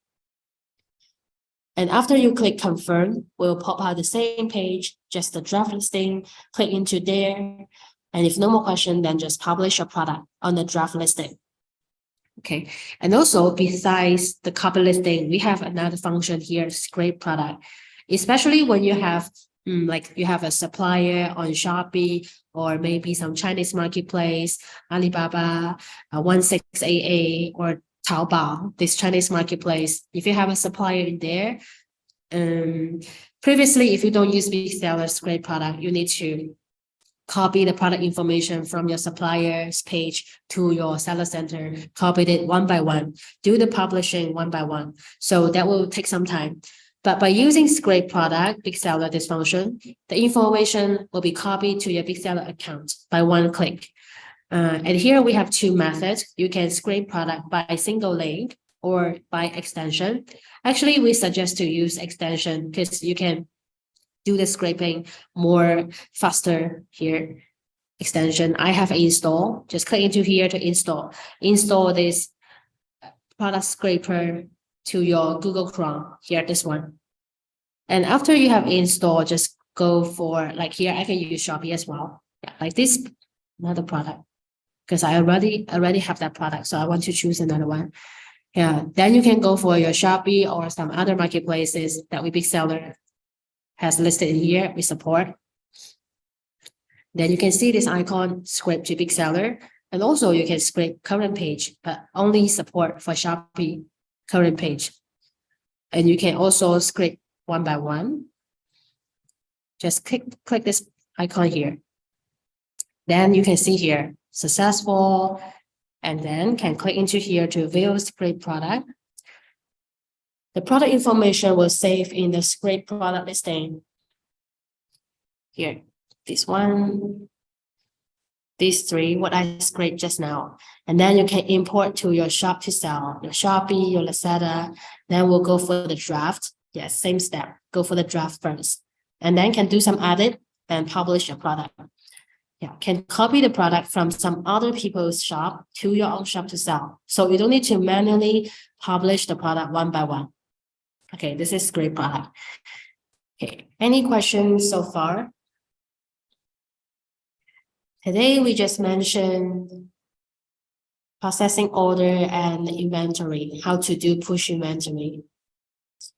And after you click confirm, will pop out the same page, just the draft listing, click into there. And if no more question, then just publish your product on the draft listing. Okay. And also besides the copy listing, we have another function here, scrape product, especially when you have like you have a supplier on Shopee or maybe some Chinese marketplace, Alibaba, 1688 or Taobao, this Chinese marketplace. If you have a supplier in there, previously, if you don't use Big Seller scrape product, you need to copy the product information from your supplier's page to your seller center, copy it one by one, do the publishing one by one. So that will take some time. But by using scrape product, Big Seller, this function, the information will be copied to your Big Seller account by one click. And here we have two methods. You can scrape product by single link or by extension. Actually, we suggest to use extension because you can do the scraping more faster here. Extension, I have install. Just click into here to install. Install this product scraper to your Google Chrome, here, this one. And after you have installed, just go for, like here, I can use Shopee as well. Yeah, like this, another product. Because I already have that product, so I want to choose another one. Yeah, then you can go for your Shopee or some other marketplaces that we Big Seller has listed in here, we support. Then you can see this icon, scrape to Big Seller. And also you can scrape current page, but only support for Shopee current page. And you can also scrape one by one. Just click this icon here. Then you can see here, successful, and then can click into here to view scrape product. The product information will save in the scrape product listing. Here, this one, these three, what I scraped just now. And then you can import to your shop to sell, your Shopee, your Lazada. Then we'll go for the draft. Yes, same step, go for the draft first. And then can do some edit and publish your product. Yeah, can copy the product from some other people's shop to your own shop to sell. So you don't need to manually publish the product one by one. Okay, this is scrape product. Okay, any questions so far? Today we just mentioned processing order and inventory, how to do push inventory.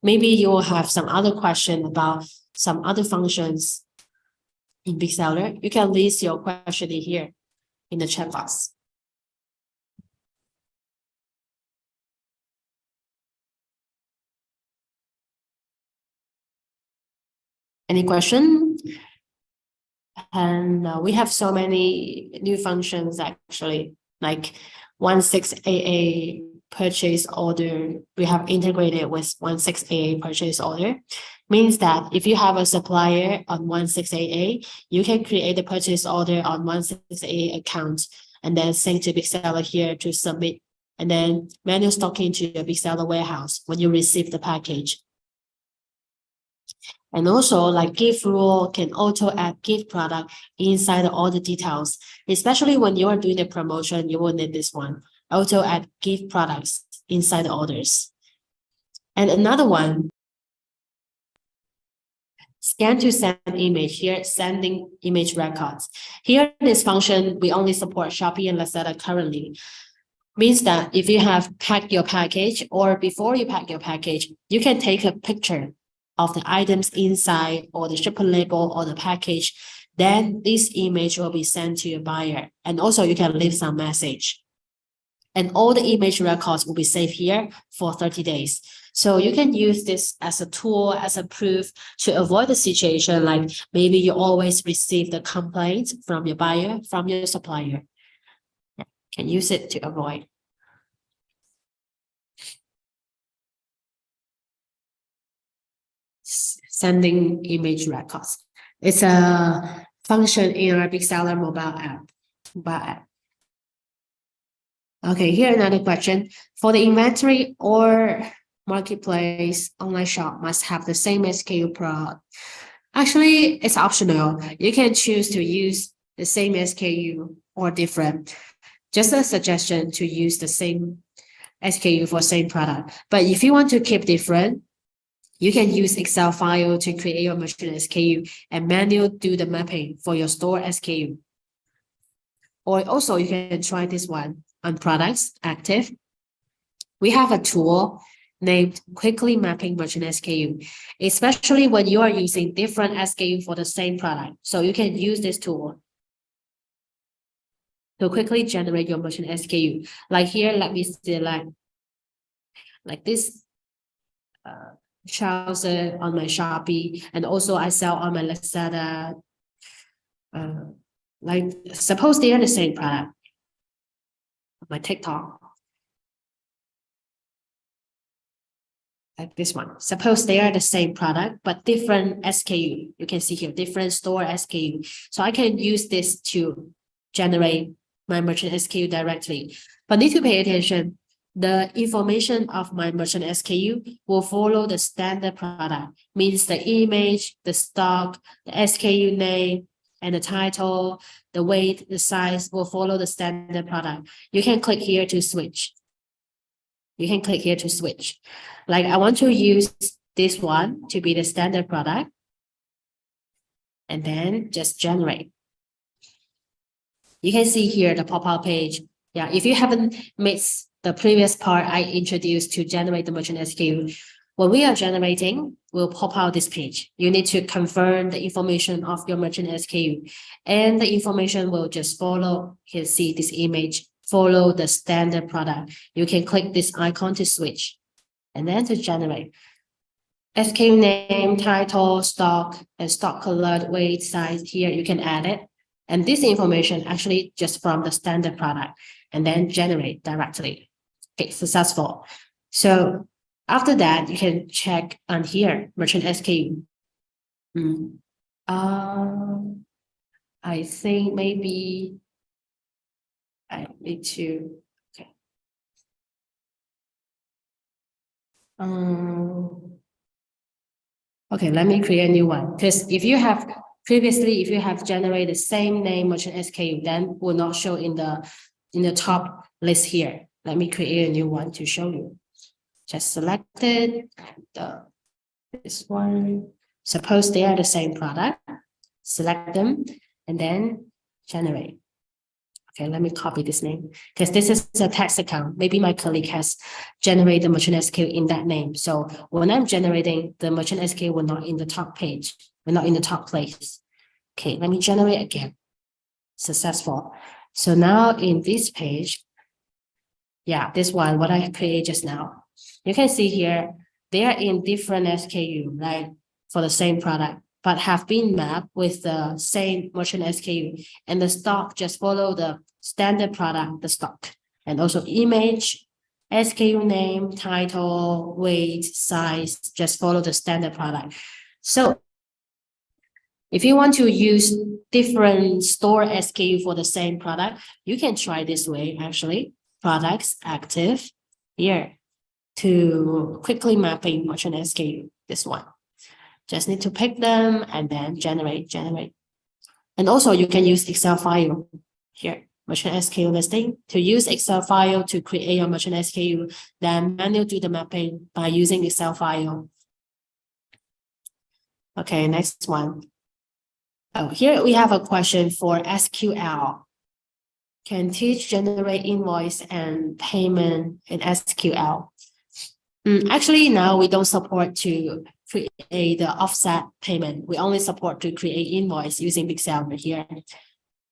Maybe you will have some other question about some other functions in Big Seller. You can list your question in here in the chat box. Any question? And we have so many new functions actually, like 16AA purchase order. We have integrated with 16AA purchase order. Means that if you have a supplier on 16AA, you can create a purchase order on 16AA account and then send to Big Seller here to submit, and then manual stocking to your Big Seller warehouse when you receive the package. And also, like gift rule can auto add gift product inside all the details. Especially when you are doing the promotion, you will need this one. Auto add gift products inside the orders. And another one, scan to send image. Here, sending image records. Here, this function, we only support Shopee and Lazada currently. Means that if you have packed your package or before you pack your package, you can take a picture of the items inside or the shipment label or the package. Then this image will be sent to your buyer. And also you can leave some message. And all the image records will be saved here for 30 days. So you can use this as a tool, as a proof to avoid the situation like maybe you always receive the complaint from your buyer, from your supplier. Can use it to avoid. Sending image records. It's a function in our Big Seller mobile app. Okay, here another question. For the inventory or marketplace online shop must have the same SKU product. Actually, it's optional. You can choose to use the same SKU or different. Just a suggestion to use the same SKU for same product. But if you want to keep different, you can use Excel file to create your merchant SKU and manually do the mapping for your store SKU. Or also you can try this one on products active. We have a tool named Quickly Mapping Merchant SKU, especially when you are using different SKU for the same product. So you can use this tool to quickly generate your merchant SKU. Like here, let me select like this trouser on my Shopee, and also I sell on my Lazada. Like suppose they are the same product. My TikTok. Like this one. Suppose they are the same product, but different SKU. You can see here, different store SKU. So I can use this to generate my merchant SKU directly. But need to pay attention. The information of my merchant SKU will follow the standard product, means the image, the stock, the SKU name, and the title, the weight, the size will follow the standard product. You can click here to switch. Like I want to use this one to be the standard product. And then just generate. You can see here the pop-up page. Yeah, if you haven't missed the previous part I introduced to generate the merchant SKU, when we are generating, we'll pop out this page. You need to confirm the information of your merchant SKU, and the information will just follow. You can see this image, follow the standard product. You can click this icon to switch, and then to generate. SKU name, title, stock, and stock color, weight, size. Here you can add it. And this information actually just from the standard product, and then generate directly. Okay, successful. So after that, you can check on here, merchant SKU. I think maybe I need to, okay. Okay, let me create a new one. Because if you have generated the same name merchant SKU, then will not show in the top list here. Let me create a new one to show you. Just select it, this one. Suppose they are the same product. Select them and then generate. Okay, let me copy this name because this is a text account. Maybe my colleague has generated the merchant SKU in that name. So when I'm generating, the merchant SKU will not in the top page, will not in the top place. Okay, let me generate again. Successful. So now in this page, yeah, this one, what I created just now. You can see here, they are in different SKU, right? For the same product. but have been mapped with the same merchant SKU, and the stock just follow the standard product, the stock, and also image, SKU name, title, weight, size, just follow the standard product. So if you want to use different store SKU for the same product, you can try this way actually. Products active here to quickly mapping merchant SKU, this one. Just need to pick them and then generate. And also you can use Excel file here, merchant SKU listing. To use Excel file to create your merchant SKU, then manually do the mapping by using Excel file. Okay, next one. Oh, here we have a question for SQL. Can teach generate invoice and payment in SQL? Actually, now we don't support to create the offset payment. We only support to create invoice using Big Seller here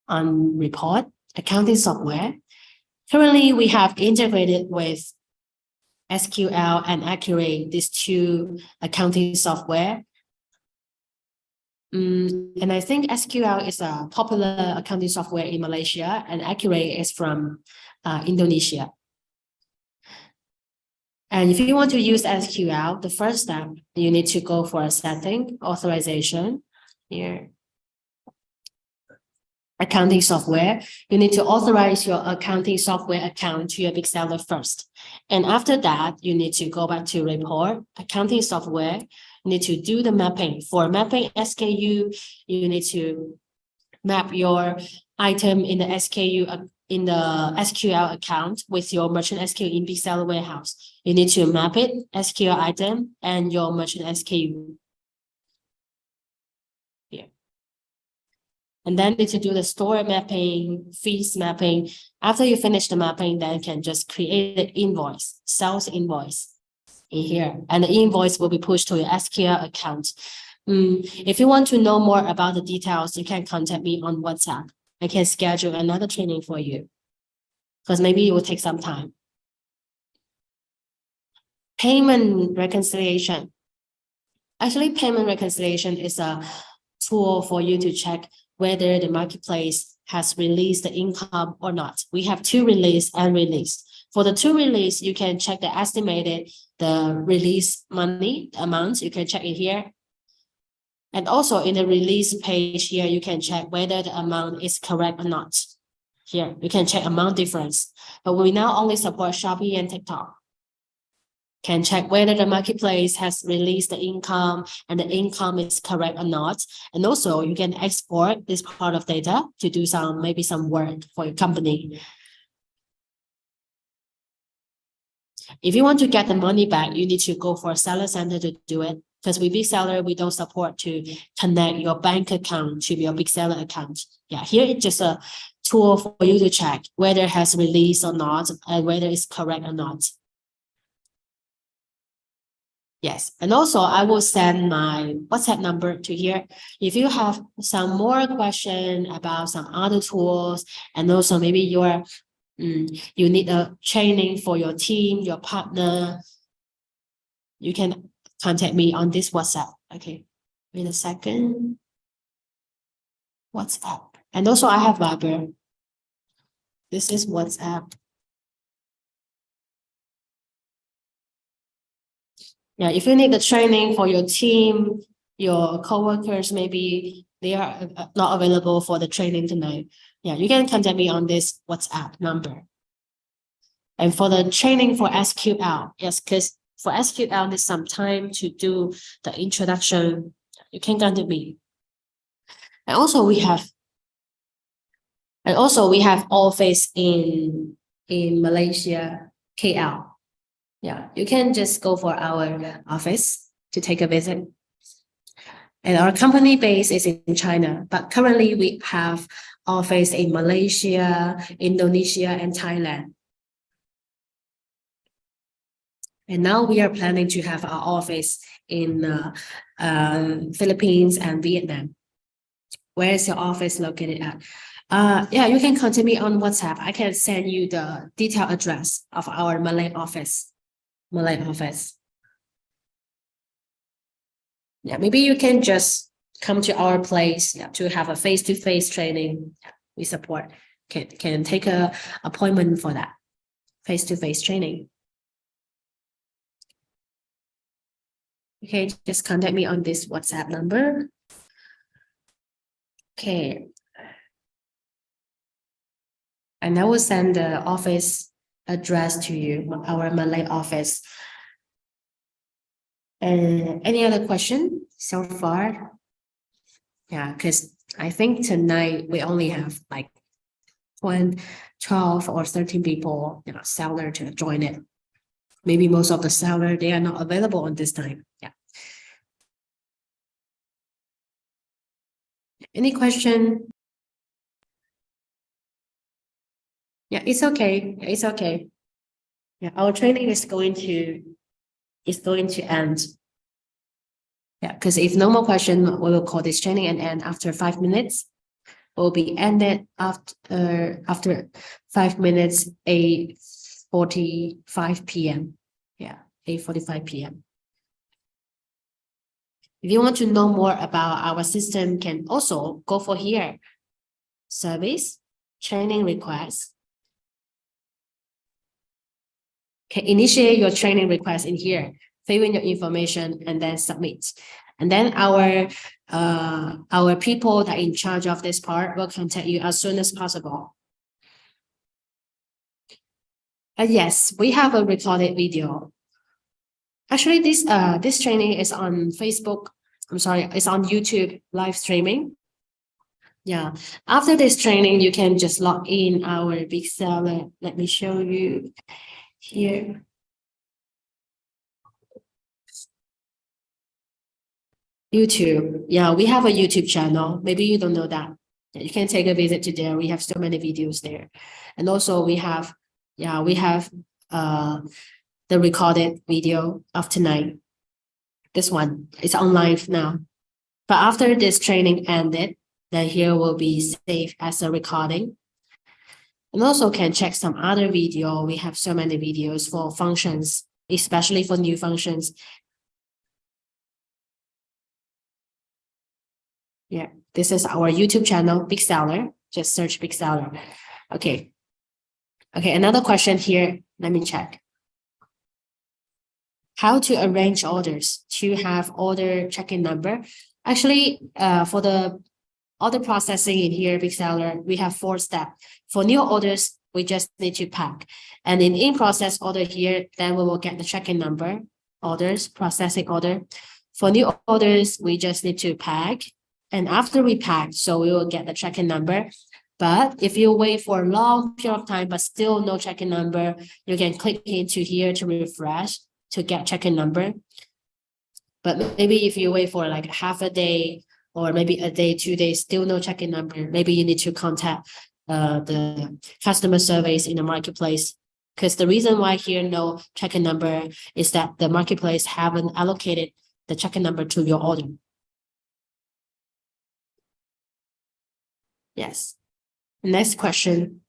on report, accounting software. Currently, we have integrated with SQL and Accurate, these two accounting software. And I think SQL is a popular accounting software in Malaysia, and Accurate is from Indonesia. And if you want to use SQL, the first step, you need to go for a setting, authorization, here. Accounting software. You need to authorize your accounting software account to your Big Seller first. And after that, you need to go back to report, accounting software. You need to do the mapping. For mapping SKU, you need to map your item in the SKU in the SQL account with your merchant SKU in Big Seller warehouse. You need to map it, SQL item, and your merchant SKU. Here. And then need to do the store mapping, fees mapping. After you finish the mapping, then you can just create an invoice, sales invoice in here. And the invoice will be pushed to your SQL account. If you want to know more about the details, you can contact me on WhatsApp. I can schedule another training for you because maybe it will take some time. Payment reconciliation. Actually, payment reconciliation is a tool for you to check whether the marketplace has released the income or not. We have two release and release. For the two release, you can check the estimated, the release money, the amount, you can check it here. And also in the release page here, you can check whether the amount is correct or not. Here, you can check amount difference. But we now only support Shopee and TikTok. Can check whether the marketplace has released the income and the income is correct or not. And also you can export this part of data to do maybe some work for your company. If you want to get the money back, you need to go for a seller center to do it. Because with Big Seller, we don't support to connect your bank account to your Big Seller account. Yeah, here it's just a tool for you to check whether it has released or not, and whether it's correct or not. Yes, and also I will send my WhatsApp number to here. If you have some more question about some other tools, and also maybe you need a training for your team, your partner, you can contact me on this WhatsApp. Okay, wait a second. WhatsApp. And also I have Viber. This is WhatsApp. Yeah, if you need the training for your team, your coworkers, maybe they are not available for the training tonight. Yeah, you can contact me on this WhatsApp number. And for the training for SQL, yes, because for SQL, there's some time to do the introduction. You can contact me. And also we have office in Malaysia, KL. Yeah, you can just go for our office to take a visit. And our company base is in China, but currently we have office in Malaysia, Indonesia, and Thailand. And now we are planning to have our office in Philippines and Vietnam. Where is your office located at? Yeah, you can contact me on WhatsApp. I can send you the detailed address of our Malay office. Yeah, maybe you can just come to our place to have a face-to-face training, we support. Can take a appointment for that face-to-face training. Okay, just contact me on this WhatsApp number. Okay. And I will send the office address to you, our Malay office. And any other question so far? Yeah, because I think tonight we only have like 12 or 13 people, seller to join it. Maybe most of the seller, they are not available on this time. Yeah. Any question? Yeah, it's okay. It's okay. Yeah, our training is going to end. Yeah, because if no more question, we will call this training and end after 5 minutes. Will be ended after 5 minutes, 8:45 p.m. Yeah, 8:45 p.m. If you want to know more about our system, can also go for here. Service, training request. Okay, initiate your training request in here, fill in your information and then submit. And then our people that are in charge of this part will contact you as soon as possible. Yes, we have a recorded video. Actually, this training is on Facebook. I'm sorry, it's on YouTube live streaming. Yeah, after this training, you can just log in our Big Seller. Let me show you here. YouTube. Yeah, we have a YouTube channel. Maybe you don't know that. You can take a visit to there. We have so many videos there. And also we have the recorded video of tonight. This one is on live now. But after this training ended, then here will be saved as a recording. And also can check some other video. We have so many videos for functions, especially for new functions. Yeah, this is our YouTube channel, Big Seller. Just search Big Seller. Okay. Okay, another question here. Let me check. How to arrange orders to have order check-in number. Actually, for the order processing in here, Big Seller, we have 4 steps. For new orders, we just need to pack. And in process order here, then we will get the check-in number, orders, processing order. For new orders, we just need to pack. And after we pack, so we will get the check-in number. But if you wait for a long period of time, but still no check-in number, you can click into here to refresh to get check-in number. But maybe if you wait for like half a day or maybe a day, 2 days, still no check-in number, maybe you need to contact the customer service in the marketplace. Because the reason why here no check-in number is that the marketplace haven't allocated the check-in number to your order. Yes. Next question.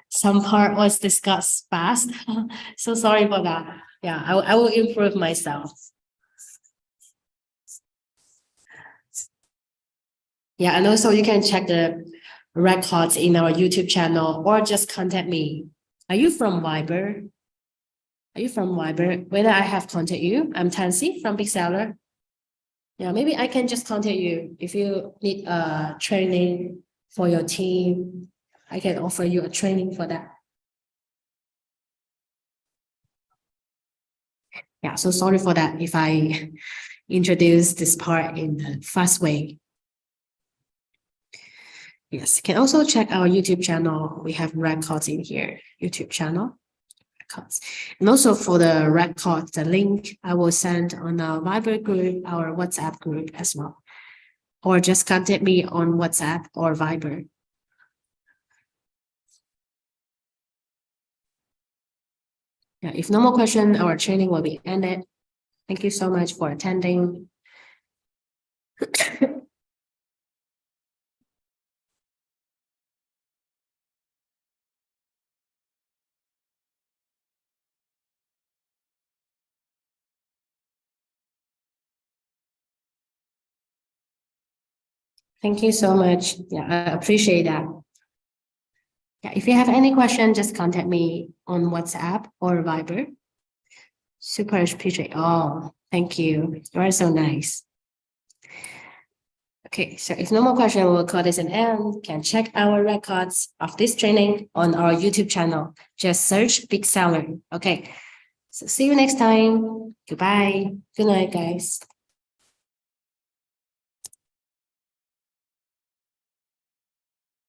Some part was discussed fast. So sorry for that. Yeah, I will improve myself. Yeah, and also you can check the records in our YouTube channel or just contact me. Are you from Viber? Are you from Viber? Whether I have contact you, I'm Tansy from Big Seller. Yeah, maybe I can just contact you if you need training for your team. I can offer you a training for that. Yeah, so sorry for that if I introduce this part in a fast way. Yes, you can also check our YouTube channel. We have records in here, YouTube channel. Records. And also for the records, the link I will send on our Viber group, our WhatsApp group as well. Or just contact me on WhatsApp or Viber. Yeah, if no more question, our training will be ended. Thank you so much for attending. Thank you so much. Yeah, I appreciate that. Yeah, if you have any question, just contact me on WhatsApp or Viber. Super appreciate. Oh, thank you. You are so nice. Okay, so if no more question, we'll call this an end. You can check our records of this training on our YouTube channel. Just search Big Seller. Okay, so see you next time. Goodbye. Good night, guys.